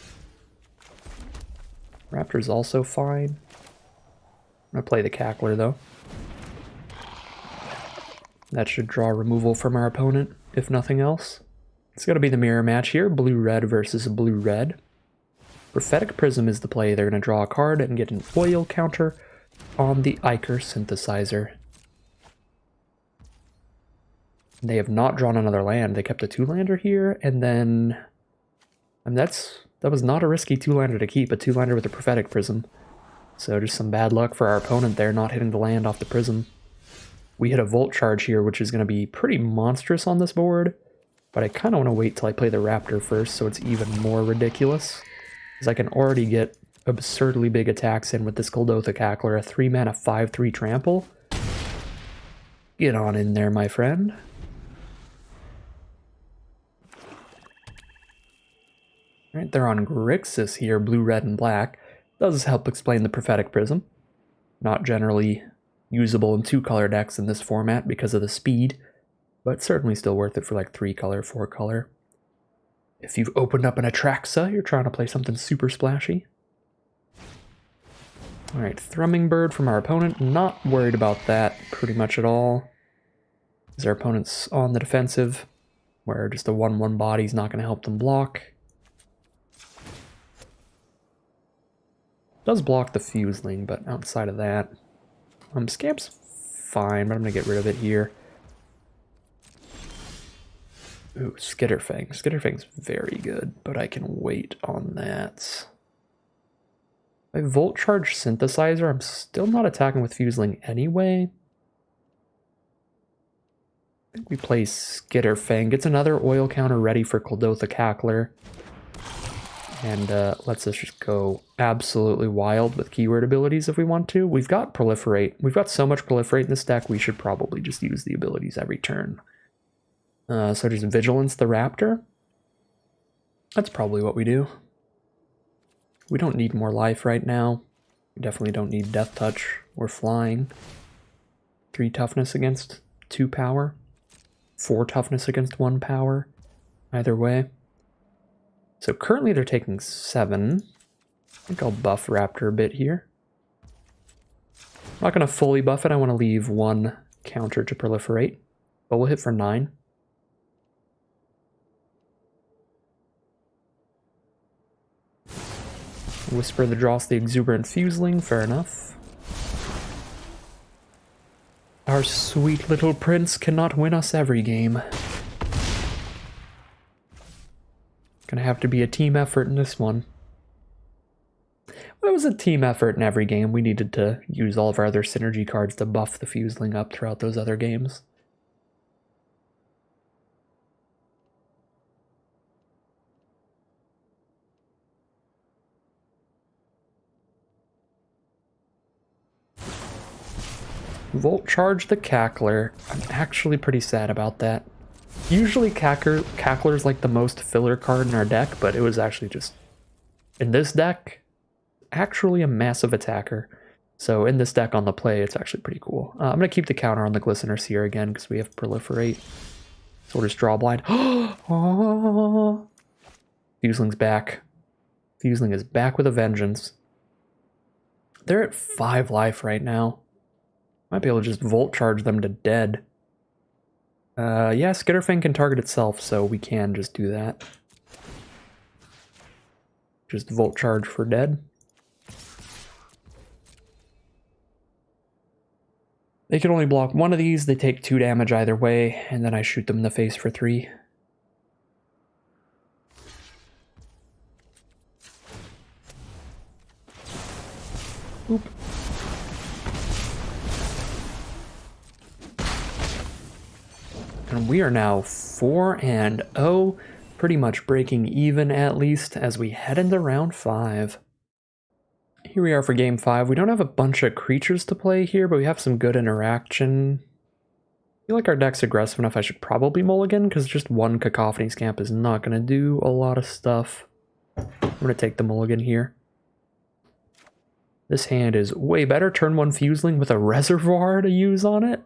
Raptor's also fine. I'm gonna play the Cackler though. That should draw removal from our opponent, if nothing else. It's got to be the mirror match here, blue-red versus blue-red. Prophetic Prism is the play. They're going to draw a card and get an oil counter on the Ichor Synthesizer. They have not drawn another land. They kept a 2-lander here, and then... And that was not a risky 2-lander to keep, a 2-lander with a Prophetic Prism. So just some bad luck for our opponent there, not hitting the land off the Prism. We hit a Volt Charge here, which is going to be pretty monstrous on this board, but I kind of want to wait till I play the Raptor first so it's even more ridiculous, because I can already get absurdly big attacks in with this Kuldotha Cackler, a 3-mana 5/3 trample. Get on in there, my friend. Alright, they're on Grixis here, blue, red, and black. Does help explain the Prophetic Prism. Not generally usable in 2-color decks in this format because of the speed, but certainly still worth it for like 3-color, 4-color. If you've opened up an Atraxa, you're trying to play something super splashy. Alright, Thrumming Bird from our opponent. Not worried about that pretty much at all. As our opponent's on the defensive, where just a 1/1 body's not going to help them block. Does block the Fuseling, but outside of that... Scamp's fine, but I'm going to get rid of it here. Ooh, Skitterfang. Skitterfang's very good, but I can wait on that. My Volt Charge Synthesizer, I'm still not attacking with Fuseling anyway. I think we play Skitterfang. Gets another oil counter ready for Kuldotha Cackler. And lets us just go absolutely wild with keyword abilities if we want to. We've got Proliferate. We've got so much Proliferate in this deck, we should probably just use the abilities every turn. So just Vigilance the Raptor. That's probably what we do. We don't need more life right now. We definitely don't need Death Touch or Flying. 3 toughness against 2 power. 4 toughness against 1 power. Either way. So currently they're taking 7. I think I'll buff Raptor a bit here. I'm not going to fully buff it. I want to leave 1 counter to Proliferate. But we'll hit for 9. Whisper the Dross the Exuberant Fuseling. Fair enough. Our sweet little prince cannot win us every game. Gonna have to be a team effort in this one. It was a team effort in every game. We needed to use all of our other synergy cards to buff the Fuseling up throughout those other games. Volt Charge the Cackler. I'm actually pretty sad about that. Usually Cackler's like the most filler card in our deck, but it was actually just, in this deck, actually a massive attacker. So in this deck on the play, it's actually pretty cool. I'm going to keep the counter on the Glistener Seer again because we have Proliferate. So we'll just draw blind. Oh! Fuseling's back. Fuseling is back with a vengeance. They're at 5 life right now. Might be able to just Volt Charge them to dead. Yeah, Skitterfang can target itself, so we can just do that. Just Volt Charge for dead. They can only block one of these, they take 2 damage either way, and then I shoot them in the face for 3. Oop. And we are now 4-0, pretty much breaking even at least as we head into round 5. Here we are for game 5. We don't have a bunch of creatures to play here, but we have some good interaction. I feel like our deck's aggressive enough I should probably mulligan, because just one Cacophony Scamp is not going to do a lot of stuff. I'm going to take the mulligan here. This hand is way better. Turn 1 Fuseling with a Reservoir to use on it.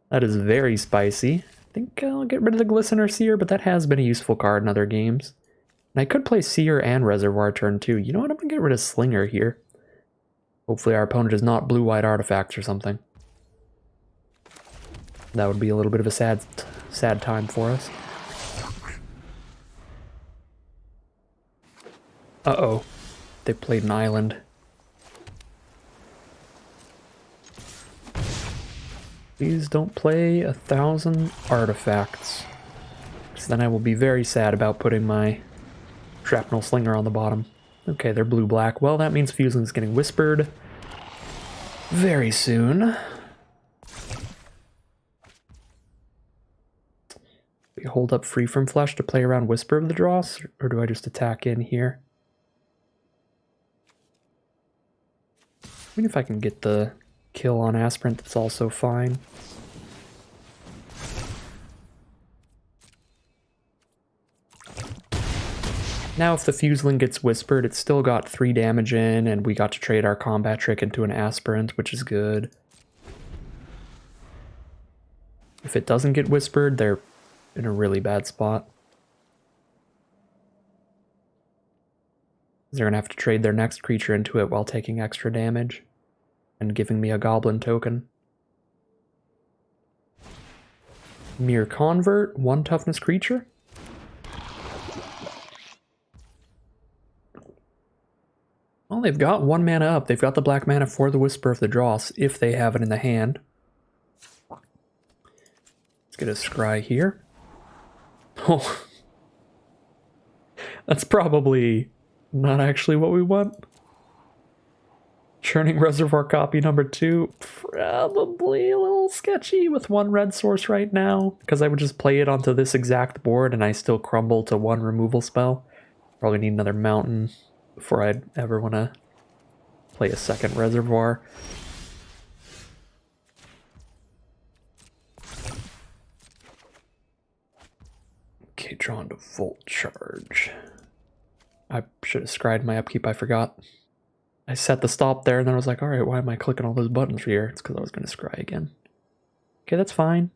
That is very spicy. I think I'll get rid of the Glistener Seer, but that has been a useful card in other games. And I could play Seer and Reservoir turn 2. You know what? I'm going to get rid of Slinger here. Hopefully our opponent is not blue-white artifacts or something. That would be a little bit of a sad time for us. Uh-oh. They played an island. Please don't play 1,000 artifacts. Because then I will be very sad about putting my Shrapnel Slinger on the bottom. Okay, they're blue-black. Well, that means Fuseling's getting Whispered very soon. We hold up Free From Flesh to play around Whisper of the Dross, or do I just attack in here? Even if I can get the kill on Aspirant, that's also fine. Now if the Fuseling gets Whispered, it's still got 3 damage in, and we got to trade our Combat Trick into an Aspirant, which is good. If it doesn't get Whispered, they're in a really bad spot. They're going to have to trade their next creature into it while taking extra damage and giving me a Goblin token. Mere Convert, 1 toughness creature. Well, they've got 1 mana up. They've got the black mana for the Whisper of the Dross, if they have it in the hand. Let's get a Scry here. Oh. That's probably not actually what we want. Churning Reservoir copy number 2. Probably a little sketchy with 1 red source right now, because I would just play it onto this exact board and I still crumble to 1 removal spell. Probably need another mountain before I'd ever want to play a second Reservoir. Okay, drawn to Volt Charge. I should have scried my upkeep, I forgot. I set the stop there and then I was like, alright, why am I clicking all those buttons here? It's because I was going to scry again. Okay, that's fine.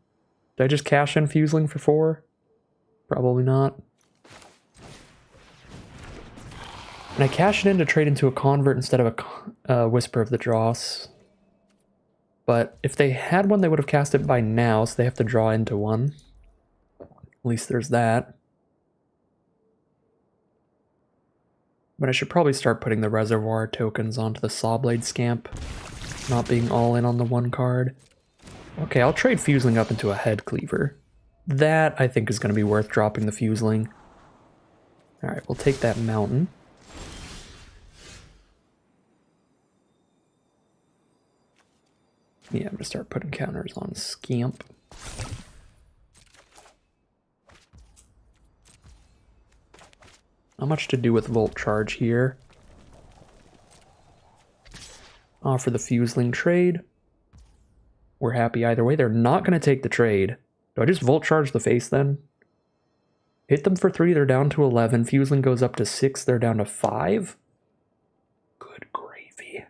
Did I just cash in Fuseling for 4? Probably not. And I cashed it in to trade into a Convert instead of a Whisper of the Dross. But if they had one, they would have cast it by now, so they have to draw into 1. At least there's that. But I should probably start putting the Reservoir tokens onto the Sawblade Scamp, not being all in on the 1 card. Okay, I'll trade Fuseling up into a Head Cleaver. That, I think, is going to be worth dropping the Fuseling. Alright, we'll take that Mountain. Yeah, I'm gonna start putting counters on Scamp. Not much to do with Volt Charge here. Offer the Fuseling trade. We're happy either way. They're not going to take the trade. Do I just Volt Charge the face then? Hit them for 3, they're down to 11. Fuseling goes up to 6, they're down to 5. Good gravy.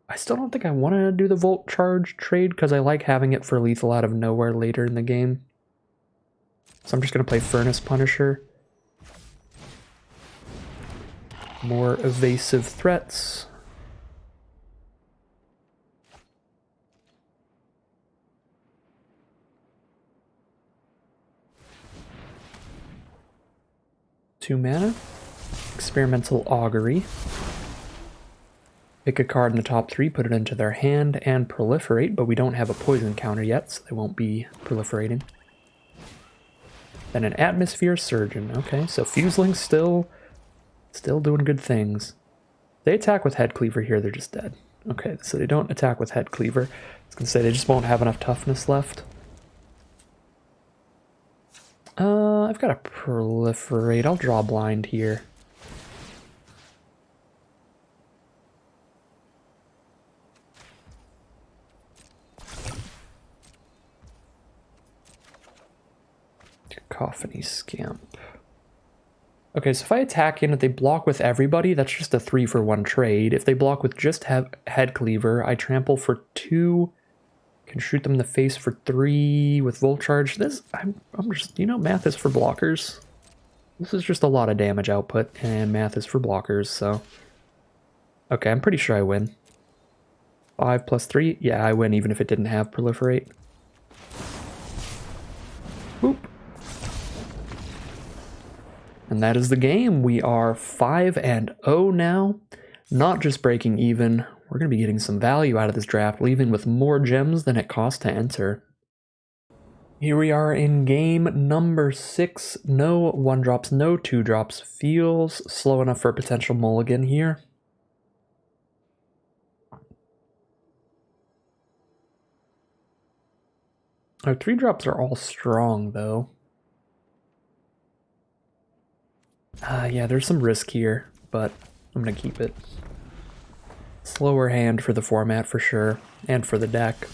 I still don't think I want to do the Volt Charge trade because I like having it for lethal out of nowhere later in the game. So I'm just going to play Furnace Punisher. More evasive threats. Two mana. Experimental Augury. Pick a card in the top 3, put it into their hand, and proliferate, but we don't have a poison counter yet, so they won't be proliferating. Then an Atmosphere Surgeon. Okay, so Fuseling's still doing good things. They attack with Head Cleaver here, they're just dead. Okay, so they don't attack with Head Cleaver. I was gonna say they just won't have enough toughness left. I've got to proliferate. I'll draw blind here. Cacophony Scamp. Okay, so if I attack in, if they block with everybody, that's just a 3-for-1 trade. If they block with just Head Cleaver, I trample for 2, can shoot them in the face for 3 with Volt Charge. I'm just, math is for blockers. This is just a lot of damage output, and math is for blockers, so. Okay, I'm pretty sure I win. 5 plus 3, yeah, I win even if it didn't have Proliferate. Boop. And that is the game. We are 5-0 now. Not just breaking even, we're going to be getting some value out of this draft, leaving with more gems than it cost to enter. Here we are in game number 6. No 1-drops, no 2-drops. Feels slow enough for a potential mulligan here. Our 3-drops are all strong, though. Yeah, there's some risk here, but I'm going to keep it. Slower hand for the format for sure, and for the deck.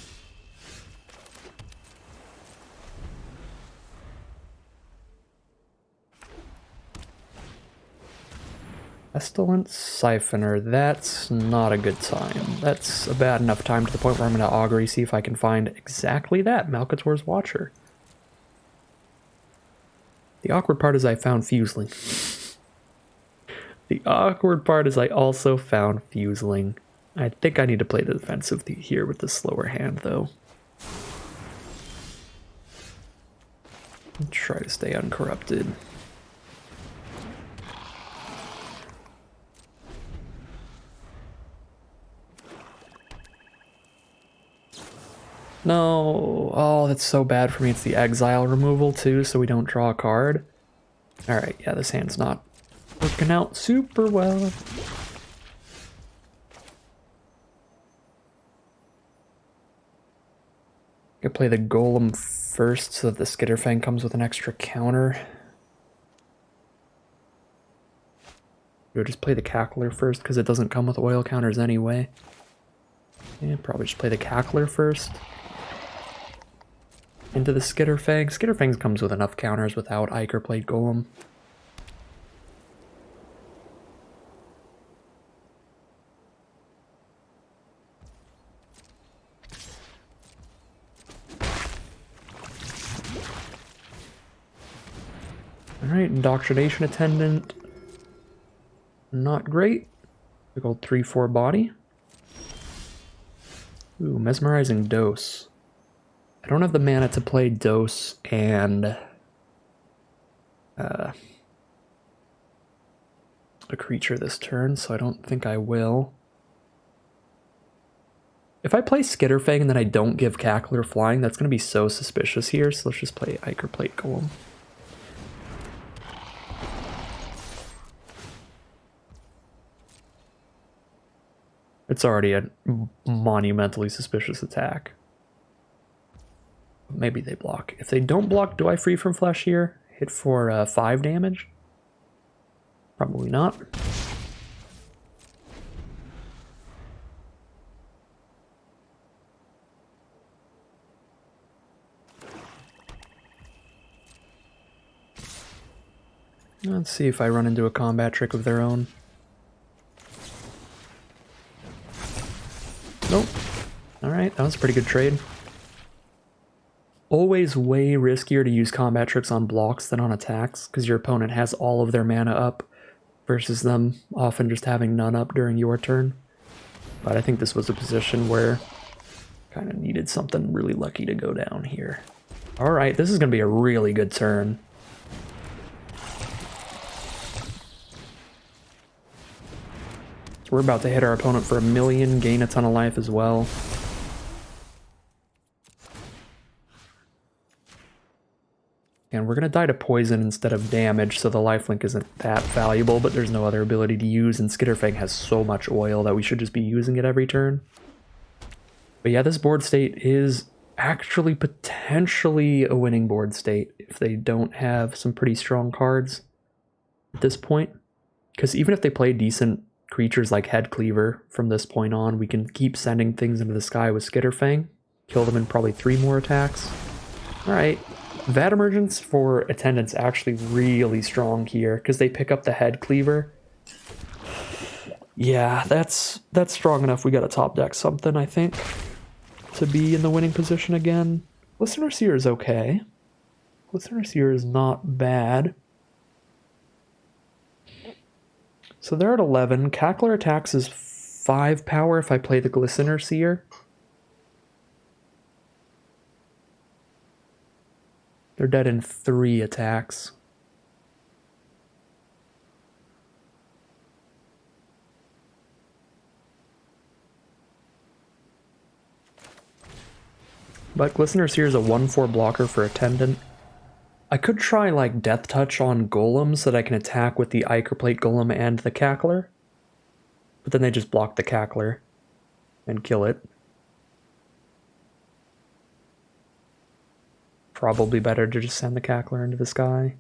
Pestilent Siphoner, that's not a good time. That's a bad enough time to the point where I'm going to Augury, see if I can find exactly that, Malcator's Watcher. The awkward part is I found Fuseling. The awkward part is I also found Fuseling. I think I need to play the defensive here with the slower hand, though. Try to stay uncorrupted. No, oh, that's so bad for me. It's the exile removal too, so we don't draw a card. Alright, yeah, this hand's not working out super well. Could play the Golem first so that the Skitterfang comes with an extra counter. Or just play the Cackler first because it doesn't come with oil counters anyway. Yeah, probably just play the Cackler first. Into the Skitterfang. Skitterfang comes with enough counters without Ichor Plate Golem. Alright, Indoctrination Attendant. Not great. Big old 3-4 body. Ooh, Mesmerizing Dose. I don't have the mana to play Dose and a creature this turn, so I don't think I will. If I play Skitterfang and then I don't give Cackler flying, that's going to be so suspicious here, so let's just play Ichor Plate Golem. It's already a monumentally suspicious attack. Maybe they block. If they don't block, do I free from flesh here? Hit for 5 damage? Probably not. Let's see if I run into a combat trick of their own. Nope. Alright, that was a pretty good trade. Always way riskier to use combat tricks on blocks than on attacks, because your opponent has all of their mana up, versus them often just having none up during your turn. But I think this was a position where kind of needed something really lucky to go down here. Alright, this is going to be a really good turn. We're about to hit our opponent for 1,000,000, gain a ton of life as well. And we're going to die to poison instead of damage, so the lifelink isn't that valuable, but there's no other ability to use, and Skitterfang has so much oil that we should just be using it every turn. But yeah, this board state is actually potentially a winning board state if they don't have some pretty strong cards at this point. Because even if they play decent creatures like Head Cleaver from this point on, we can keep sending things into the sky with Skitterfang, kill them in probably 3 more attacks. Alright. Vat Emergence for Attendant's actually really strong here, because they pick up the Head Cleaver. Yeah, that's strong enough. We gotta top deck something, I think, to be in the winning position again. Listener Seer is okay. Listener Seer is not bad. So they're at 11. Cackler attacks is 5 power if I play the Glistener Seer. They're dead in 3 attacks. But Glistener Seer is a 1/4 blocker for Attendant. I could try like Death Touch on Golem so that I can attack with the Ichor Plate Golem and the Cackler. But then they just block the Cackler and kill it. Probably better to just send the Cackler into the sky.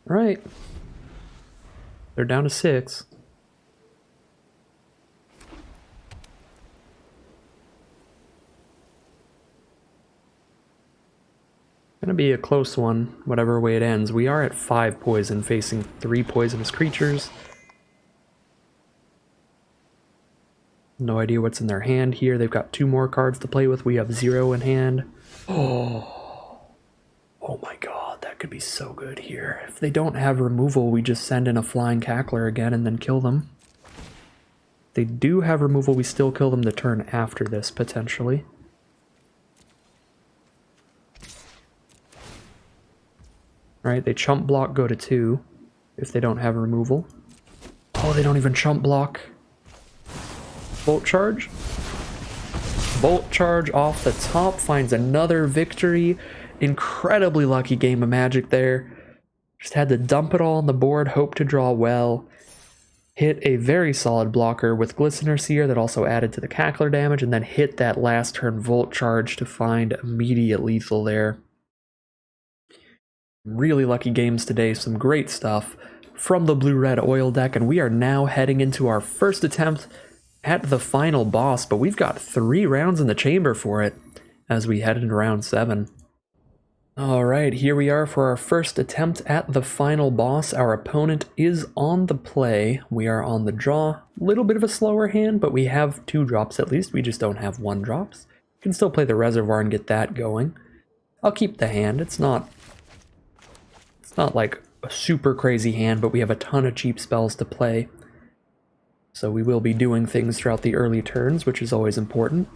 Alright. They're down to 6. Gonna be a close one, whatever way it ends. We are at 5 poison, facing 3 poisonous creatures. No idea what's in their hand here. They've got 2 more cards to play with. We have 0 in hand. Oh my god, that could be so good here. If they don't have removal, we just send in a Flying Cackler again and then kill them. If they do have removal, we still kill them the turn after this, potentially. Right, they chump block, go to 2 if they don't have removal. Oh, they don't even chump block. Bolt Charge. Bolt Charge off the top finds another victory. Incredibly lucky game of Magic there. Just had to dump it all on the board, hope to draw well. Hit a very solid blocker with Glistener Seer that also added to the Cackler damage, and then hit that last turn Volt Charge to find immediate lethal there. Really lucky games today, some great stuff from the Blue-Red Oil deck, and we are now heading into our first attempt at the final boss, but we've got 3 rounds in the chamber for it as we head into round 7. Alright, here we are for our first attempt at the final boss. Our opponent is on the play. We are on the draw. Little bit of a slower hand, but we have 2 drops at least. We just don't have 1 drops. Can still play the Reservoir and get that going. I'll keep the hand. It's not like a super crazy hand, but we have a ton of cheap spells to play. So we will be doing things throughout the early turns, which is always important.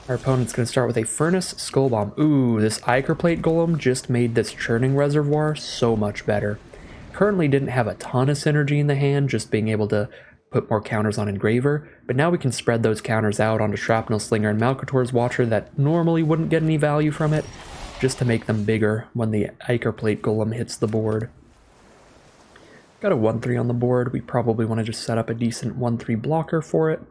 Our opponent's going to start with a Furnace Skull Bomb. Ooh, this Ichor Plate Golem just made this Churning Reservoir so much better. Currently didn't have a ton of synergy in the hand, just being able to put more counters on Engraver, but now we can spread those counters out onto Shrapnel Slinger and Malcator's Watcher that normally wouldn't get any value from it. just to make them bigger when the Ichor Plate Golem hits the board. Got a 1-3 on the board. We probably want to just set up a decent 1-3 blocker for it.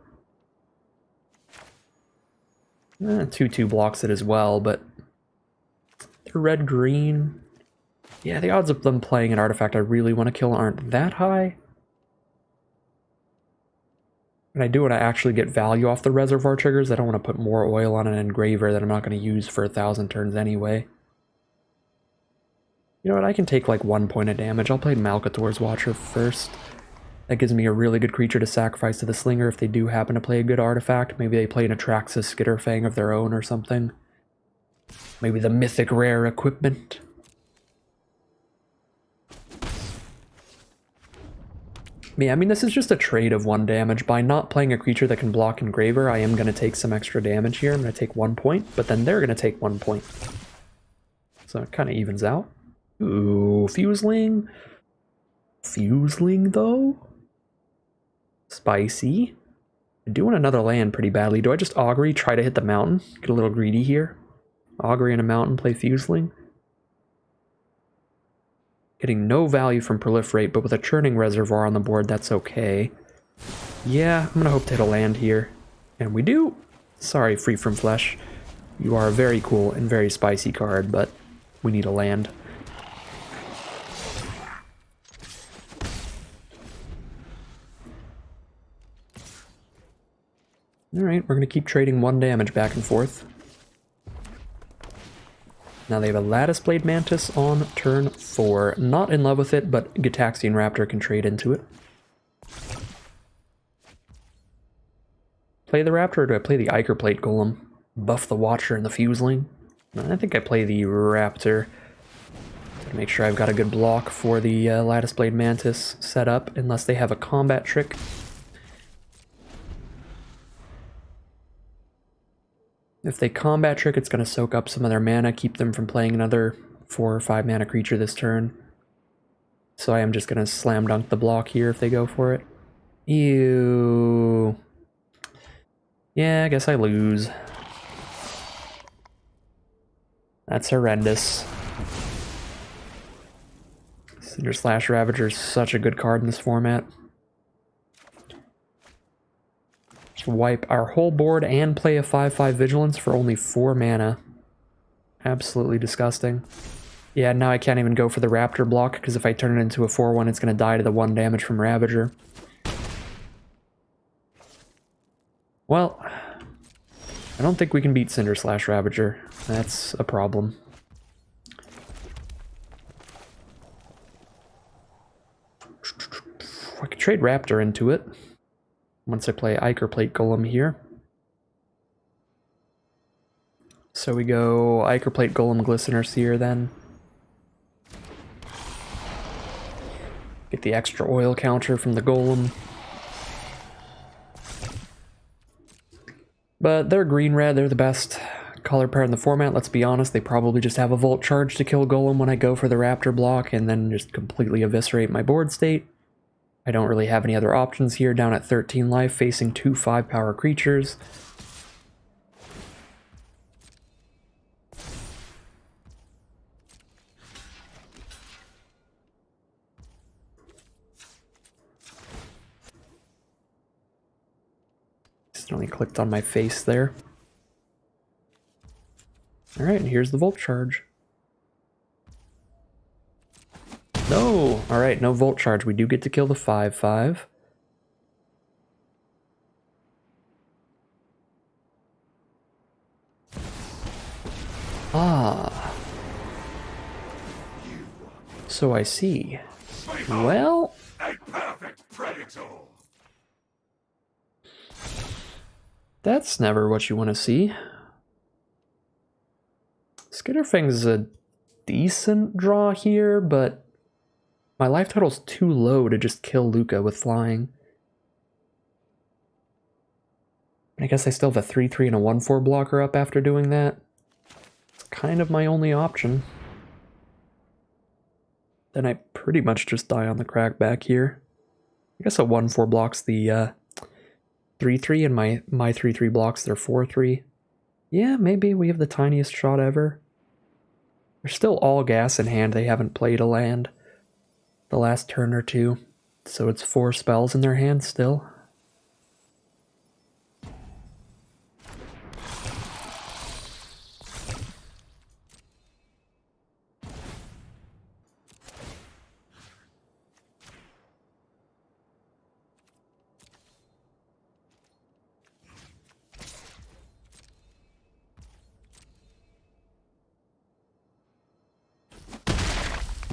2-2 blocks it as well, but they're red-green. Yeah, the odds of them playing an artifact I really want to kill aren't that high. And I do want to actually get value off the reservoir triggers. I don't want to put more oil on an engraver that I'm not going to use for 1,000 turns anyway. You know what, I can take like 1 point of damage. I'll play Malcator's Watcher first. That gives me a really good creature to sacrifice to the Slinger if they do happen to play a good artifact. Maybe they play an Atraxis Skitterfang of their own or something. Maybe the mythic rare equipment. Yeah, I mean, this is just a trade of 1 damage. By not playing a creature that can block Engraver, I am going to take some extra damage here. I'm going to take 1 point, but then they're going to take 1 point. So it kind of evens out. Ooh, Fuseling. Fuseling, though? Spicy. I do want another land pretty badly. Do I just Augury, try to hit the mountain? Get a little greedy here. Augury and a mountain, play Fuseling. Getting no value from Proliferate, but with a churning reservoir on the board, that's okay. Yeah, I'm gonna hope to hit a land here. And we do! Sorry, Free From Flesh. You are a very cool and very spicy card, but we need a land. Alright, we're gonna keep trading 1 damage back and forth. Now they have a Lattice Blade Mantis on turn 4. Not in love with it, but Gitaxian Raptor can trade into it. Play the Raptor, or do I play the Ichor Plate Golem? Buff the Watcher and the Fuseling? I think I play the Raptor. To make sure I've got a good block for the Lattice Blade Mantis set up, unless they have a combat trick. If they combat trick, it's going to soak up some of their mana, keep them from playing another 4 or 5 mana creature this turn. So I am just going to slam dunk the block here if they go for it. Ew. Yeah, I guess I lose. That's horrendous. Cinder Slash Ravager is such a good card in this format. Wipe our whole board and play a 5/5 Vigilance for only 4 mana. Absolutely disgusting. Yeah, now I can't even go for the Raptor block, because if I turn it into a 4/1, it's going to die to the 1 damage from Ravager. Well, I don't think we can beat Cinder Slash Ravager. That's a problem. I could trade Raptor into it. Once I play Ichor Plate Golem here. So we go Ichor Plate Golem Glistener Seer then. Get the extra oil counter from the Golem. But they're green-red, they're the best color pair in the format, let's be honest. They probably just have a Volt Charge to kill Golem when I go for the Raptor block and then just completely eviscerate my board state. I don't really have any other options here, down at 13 life, facing 2 5-power creatures. Accidentally clicked on my face there. Alright, and here's the Volt Charge. No! Alright, no Volt Charge. We do get to kill the 5/5. Ah. So I see. Well... That's never what you want to see. Skitterfang's a decent draw here, but my life total's too low to just kill Luca with flying. I guess I still have a 3/3 and a 1/4 blocker up after doing that. It's kind of my only option. Then I pretty much just die on the crackback here. I guess a 1/4 blocks the 3/3 and my 3/3 blocks their 4/3. Yeah, maybe we have the tiniest shot ever. They're still all gas in hand. They haven't played a land the last turn or two. So it's 4 spells in their hand still.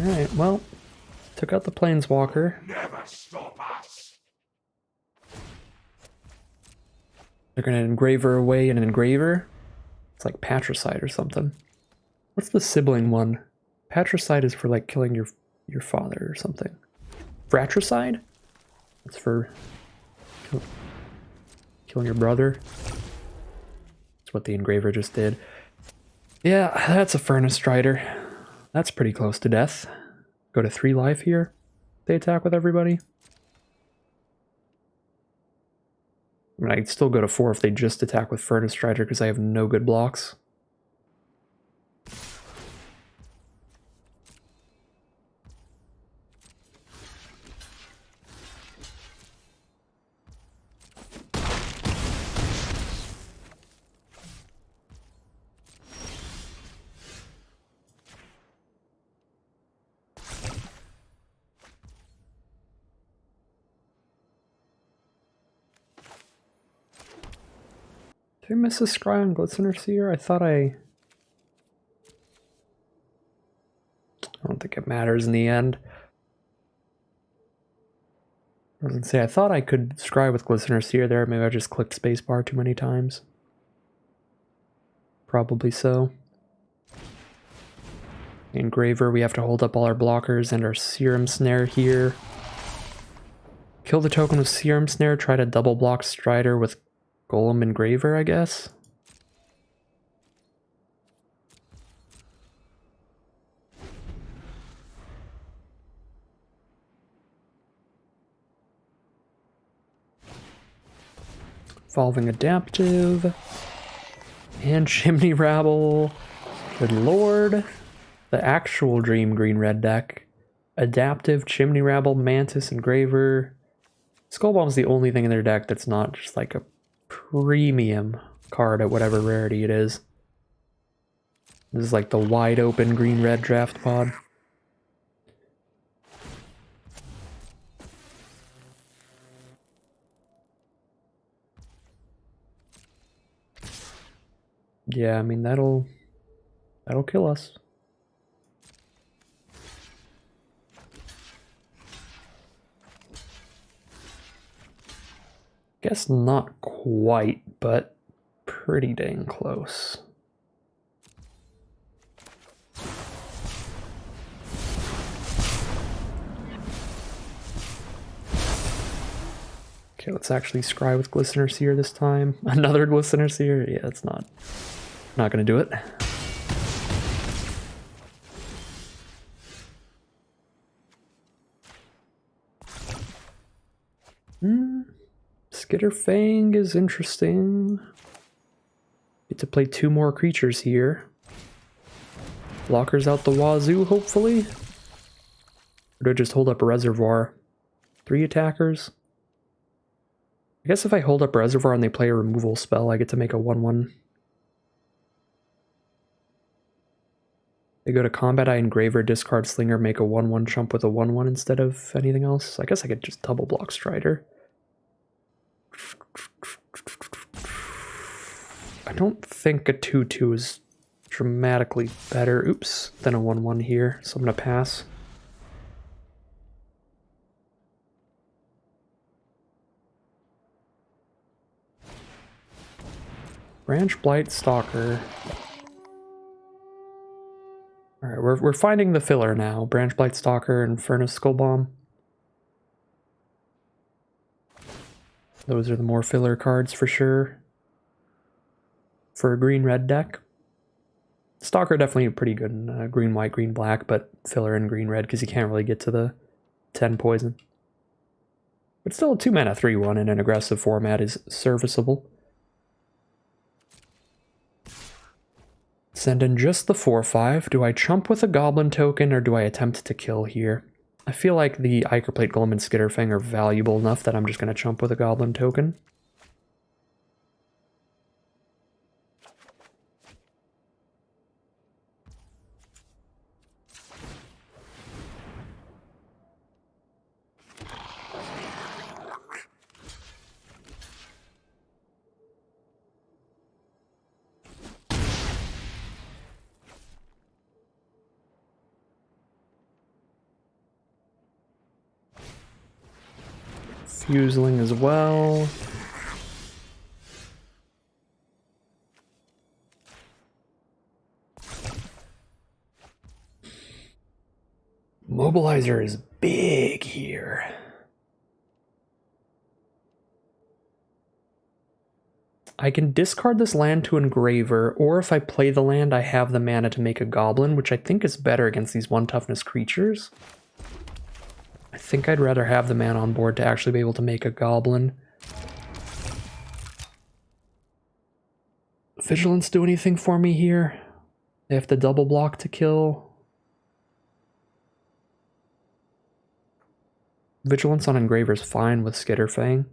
Alright, well, took out the Planeswalker. Never stop us. They're gonna engraver away an engraver. It's like patricide or something. What's the sibling one? Patricide is for like killing your father or something. Fratricide? It's for killing your brother. That's what the engraver just did. Yeah, that's a Furnace Strider. That's pretty close to death. Go to 3 life here. They attack with everybody. I mean, I'd still go to 4 if they just attack with Furnace Strider because I have no good blocks. Did I miss a scry on Glistener Seer? I don't think it matters in the end. I was gonna say, I thought I could scry with Glistener Seer there. Maybe I just clicked spacebar too many times. Probably so. Engraver, we have to hold up all our blockers and our Serum Snare here. Kill the token with Serum Snare, try to double block Strider with Golem Engraver, I guess. Evolving Adaptive. And Chimney Rabble. Good lord. The actual Dream Green-Red deck. Adaptive, Chimney Rabble, Mantis, Engraver. Skullbomb's the only thing in their deck that's not just like a premium card at whatever rarity it is. This is like the wide open green-red draft pod. Yeah, I mean that'll kill us. Guess not quite, but pretty dang close. Okay, let's actually scry with Glistener Seer this time. Another Glistener Seer? Yeah, it's not gonna do it. Skitterfang is interesting. Get to play 2 more creatures here. Blockers out the wazoo, hopefully. Or do I just hold up a Reservoir? 3 attackers. I guess if I hold up Reservoir and they play a removal spell, I get to make a 1/1. They go to combat, I engraver, discard Slinger, make a 1/1 chump with a 1/1 instead of anything else. I guess I could just double block Strider. I don't think a 2/2 is dramatically better, than a 1/1 here, so I'm gonna pass. Branch Blight Stalker. Alright, we're finding the filler now. Branch Blight Stalker and Furnace Skullbomb. Those are the more filler cards for sure. For a green-red deck. Stalker definitely pretty good in green-white, green-black, but filler in green-red because you can't really get to the 10 poison. But still, a 2-mana 3/1 in an aggressive format is serviceable. Send in just the 4/5. Do I chump with a goblin token or do I attempt to kill here? I feel like the Ichor Plate Golem and Skitterfang are valuable enough that I'm just going to chump with a goblin token. Fuseling as well. Mobilizer is big here. I can discard this land to Engraver, or if I play the land, I have the mana to make a goblin, which I think is better against these 1 toughness creatures. I think I'd rather have the mana on board to actually be able to make a goblin. Vigilance do anything for me here? They have to double block to kill. Vigilance on Engraver's fine with Skitterfang.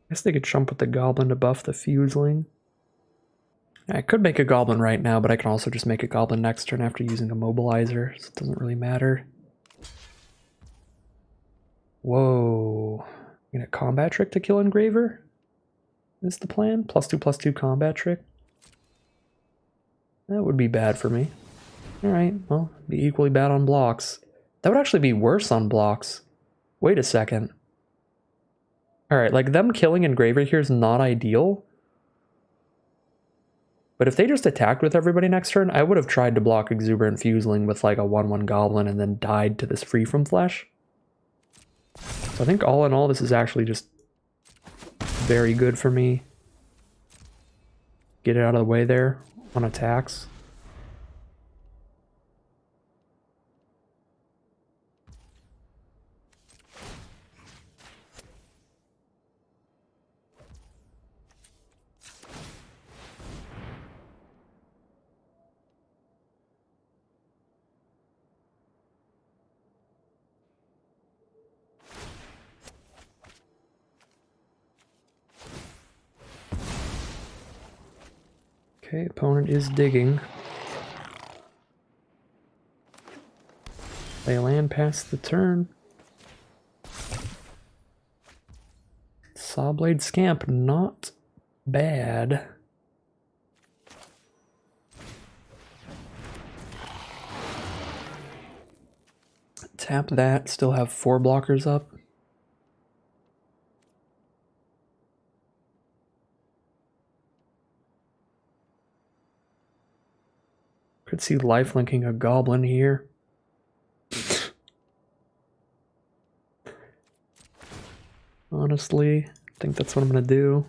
I guess they could jump with the goblin to buff the fuseling. I could make a goblin right now, but I can also just make a goblin next turn after using a mobilizer, so it doesn't really matter. Whoa. A combat trick to kill Engraver? Is the plan? +2/+2 combat trick? That would be bad for me. Alright, well, be equally bad on blocks. That would actually be worse on blocks. Wait a second. Alright, like them killing Engraver here is not ideal. But if they just attacked with everybody next turn, I would have tried to block Exuberant Fuseling with like a 1/1 goblin and then died to this Free From Flesh. So I think all in all, this is actually just very good for me. Get it out of the way there on attacks. Okay, opponent is digging. They land past the turn. Sawblade Scamp, not bad. Tap that, still have 4 blockers up. Could see lifelinking a goblin here. Honestly, I think that's what I'm gonna do.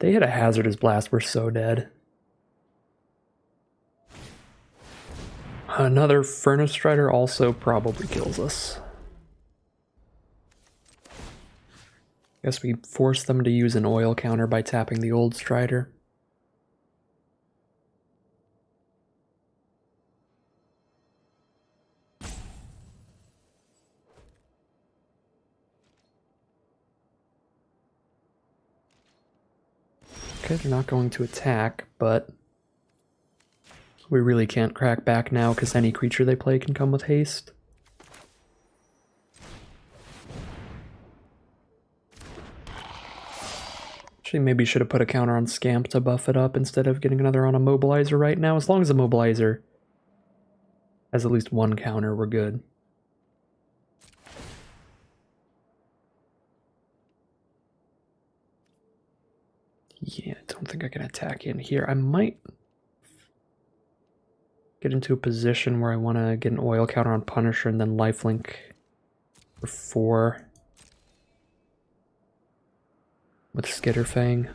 They hit a Hazardous Blast, we're so dead. Another Furnace Strider also probably kills us. Guess we force them to use an oil counter by tapping the old Strider. Okay, they're not going to attack, but we really can't crack back now because any creature they play can come with haste. Actually, maybe should have put a counter on Scamp to buff it up instead of getting another on a Mobilizer right now. As long as the Mobilizer has at least 1 counter, we're good. Yeah, I don't think I can attack in here. I might get into a position where I want to get an oil counter on Punisher and then lifelink for 4 with Skitterfang.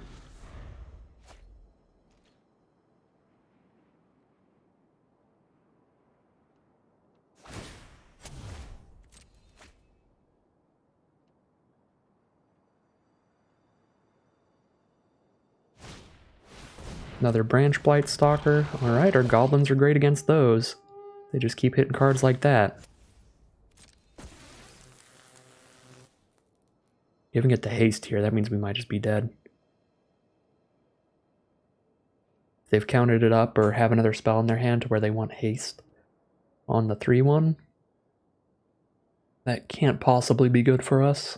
Another Branch Blight Stalker. Alright, our goblins are great against those. They just keep hitting cards like that. You even get the haste here, that means we might just be dead. If they've counted it up or have another spell in their hand to where they want haste on the 3/1, that can't possibly be good for us.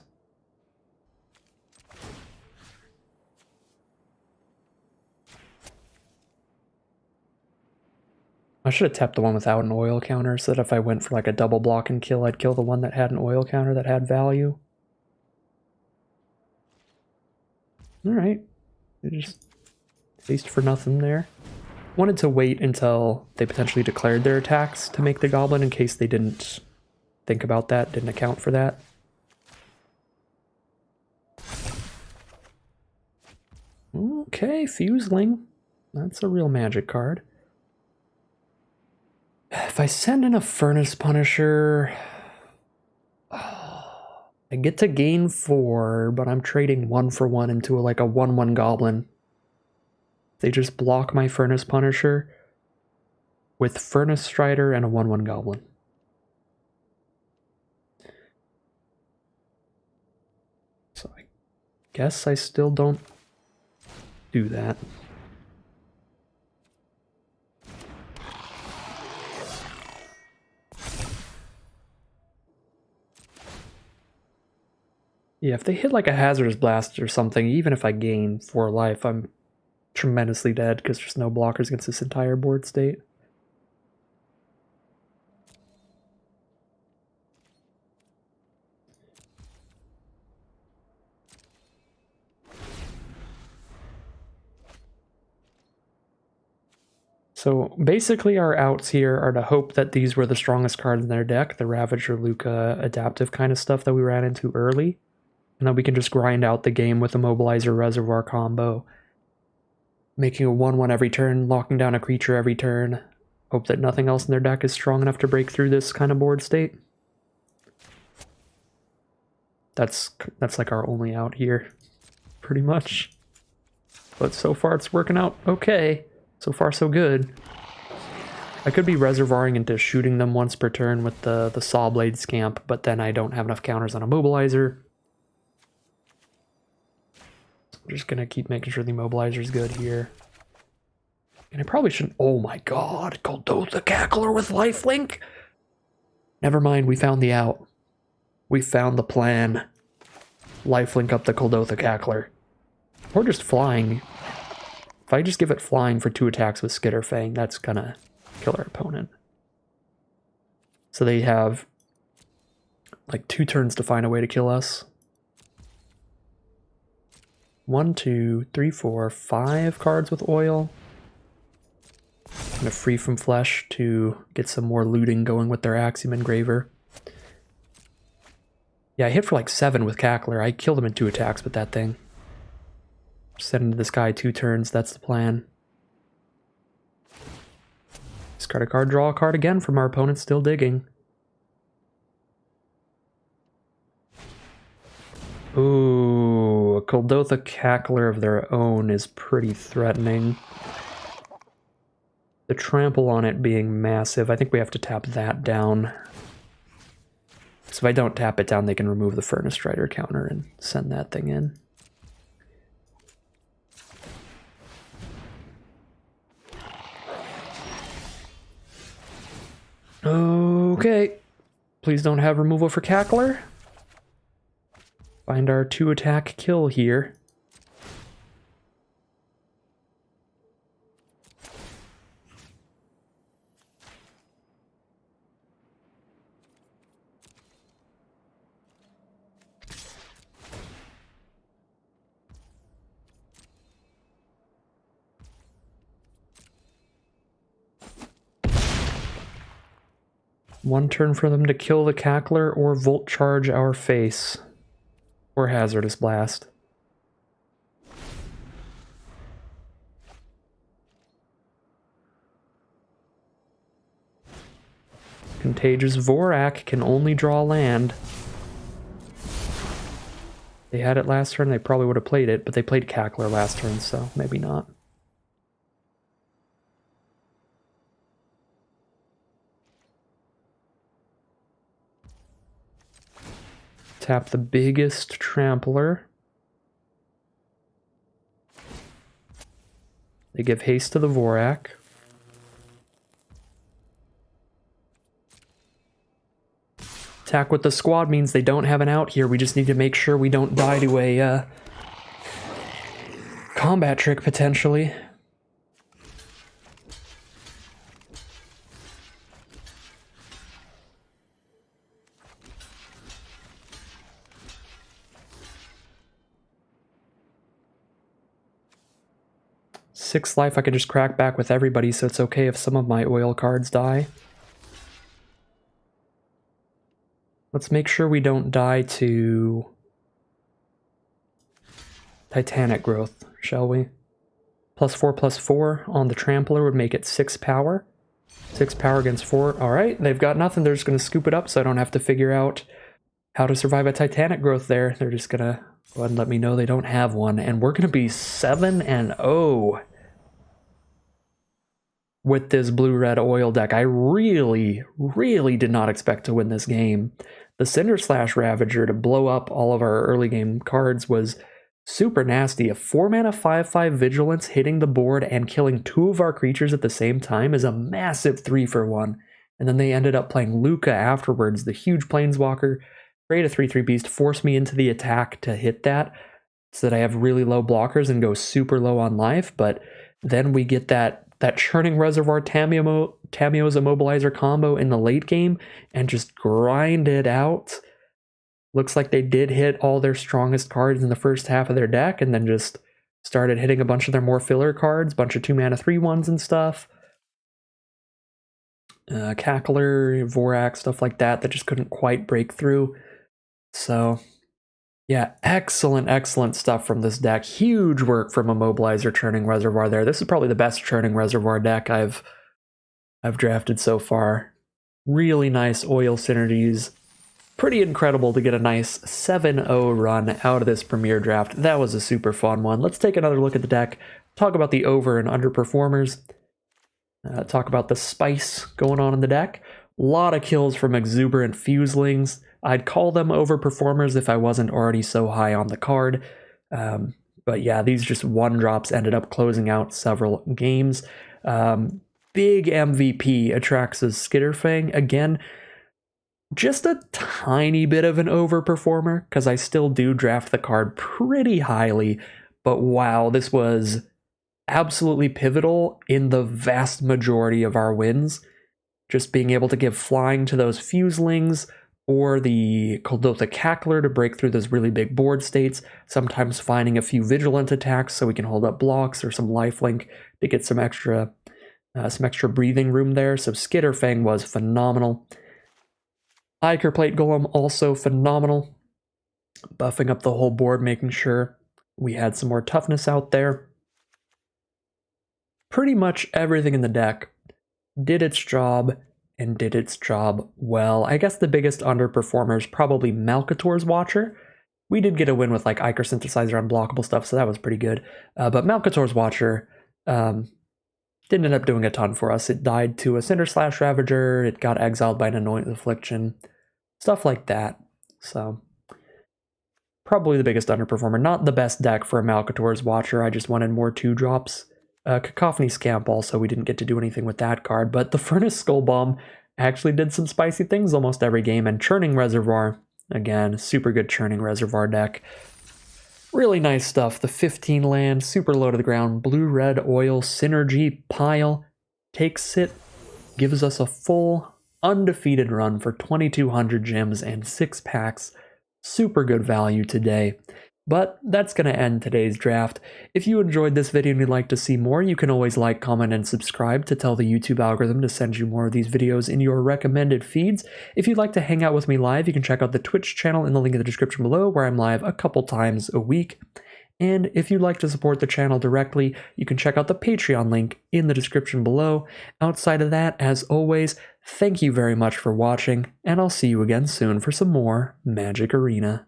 I should have tapped the one without an oil counter so that if I went for like a double block and kill, I'd kill the one that had an oil counter that had value. Alright. Just haste for nothing there. Wanted to wait until they potentially declared their attacks to make the goblin in case they didn't think about that, didn't account for that. Okay, Fuseling. That's a real magic card. If I send in a Furnace Punisher, I get to gain 4, but I'm trading 1 for 1 into like a 1/1 goblin. They just block my Furnace Punisher with Furnace Strider and a 1/1 goblin. So I guess I still don't do that. Yeah, if they hit like a Hazardous Blast or something, even if I gain 4 life, I'm tremendously dead because there's no blockers against this entire board state. So basically our outs here are to hope that these were the strongest cards in their deck, the Ravager, Luca, adaptive kind of stuff that we ran into early. And then we can just grind out the game with a Mobilizer Reservoir combo. Making a 1/1 every turn, locking down a creature every turn. Hope that nothing else in their deck is strong enough to break through this kind of board state. That's like our only out here, pretty much. But so far it's working out okay. So far so good. I could be reservoiring into shooting them once per turn with the Sawblade Scamp, but then I don't have enough counters on a Mobilizer. I'm just gonna keep making sure the Mobilizer's good here. And I probably shouldn't... Oh my god, Kuldotha Cackler with lifelink? Never mind, we found the out. We found the plan. Lifelink up the Kuldotha Cackler. Or just flying. If I just give it flying for 2 attacks with Skitterfang, that's gonna kill our opponent. So they have like 2 turns to find a way to kill us. 1, 2, 3, 4, 5 cards with oil. And a Free from Flesh to get some more looting going with their Axiom Engraver. Yeah, I hit for like 7 with Cackler. I killed him in 2 attacks with that thing. Send into this guy 2 turns, that's the plan. Discard a card, draw a card again from our opponent still digging. Ooh, a Kuldotha Cackler of their own is pretty threatening. The trample on it being massive, I think we have to tap that down. So if I don't tap it down, they can remove the Furnace Strider counter and send that thing in. Okay. Please don't have removal for Cackler. Find our 2 attack kill here. One turn for them to kill the Cackler or Volt Charge our face. Or Hazardous Blast. Contagious Vorak can only draw land. They had it last turn, they probably would have played it, but they played Cackler last turn, so maybe not. Tap the biggest Trampler. They give haste to the Vorak. Attack with the squad means they don't have an out here. We just need to make sure we don't die to a combat trick, potentially. Six life, I can just crack back with everybody, so it's okay if some of my oil cards die. Let's make sure we don't die to Titanic Growth, shall we? +4/+4 on the Trampler would make it 6 power. 6 power against 4. Alright, they've got nothing. They're just going to scoop it up so I don't have to figure out how to survive a Titanic Growth there. They're just going to go ahead and let me know they don't have one. And we're going to be 7-0 with this blue-red oil deck. I really, really did not expect to win this game. The Cinder Slash Ravager to blow up all of our early game cards was super nasty. A 4-mana 5/5 Vigilance hitting the board and killing 2 of our creatures at the same time is a massive 3-for-1. And then they ended up playing Luca afterwards, the huge Planeswalker. Create a 3/3 beast, force me into the attack to hit that so that I have really low blockers and go super low on life. But then we get that Churning Reservoir Tamiyo's Immobilizer combo in the late game and just grind it out. Looks like they did hit all their strongest cards in the first half of their deck and then just started hitting a bunch of their more filler cards, bunch of 2-mana 3/1s and stuff. Cackler, Vorak, stuff like that just couldn't quite break through. So yeah, excellent, excellent stuff from this deck. Huge work from Immobilizer Churning Reservoir there. This is probably the best Churning Reservoir deck I've drafted so far. Really nice oil synergies. Pretty incredible to get a nice 7-0 run out of this Premier Draft. That was a super fun one. Let's take another look at the deck, talk about the over and underperformers, talk about the spice going on in the deck. A lot of kills from Exuberant Fuselings. I'd call them overperformers if I wasn't already so high on the card. But yeah, these just 1-drops ended up closing out several games. Big MVP, Atraxa's Skitterfang. Again, just a tiny bit of an overperformer, because I still do draft the card pretty highly. But wow, this was absolutely pivotal in the vast majority of our wins. Just being able to give flying to those Fuselings, or the Kuldotha Cackler to break through those really big board states, sometimes finding a few Vigilant attacks so we can hold up blocks, or some lifelink to get some extra breathing room there. So Skitterfang was phenomenal. Iker Plate Golem also phenomenal. Buffing up the whole board, making sure we had some more toughness out there. Pretty much everything in the deck did its job, and did its job well. I guess the biggest underperformer is probably Malcator's Watcher. We did get a win with like Iker Synthesizer unblockable stuff, so that was pretty good. But Malcator's Watcher didn't end up doing a ton for us. It died to a Cinder Slash Ravager, it got exiled by an Anoint Affliction, stuff like that. So probably the biggest underperformer. Not the best deck for a Malcator's Watcher. I just wanted more 2-drops. Cacophony Scamp also, we didn't get to do anything with that card, but the Furnace Skull Bomb actually did some spicy things almost every game, and Churning Reservoir, again, super good Churning Reservoir deck. Really nice stuff. The 15 land, super low to the ground, blue-red oil synergy pile takes it, gives us a full undefeated run for 2,200 gems and 6 packs. Super good value today. But that's going to end today's draft. If you enjoyed this video and you'd like to see more, you can always like, comment, and subscribe to tell the YouTube algorithm to send you more of these videos in your recommended feeds. If you'd like to hang out with me live, you can check out the Twitch channel in the link in the description below, where I'm live a couple times a week. And if you'd like to support the channel directly, you can check out the Patreon link in the description below. Outside of that, as always, thank you very much for watching, and I'll see you again soon for some more Magic Arena.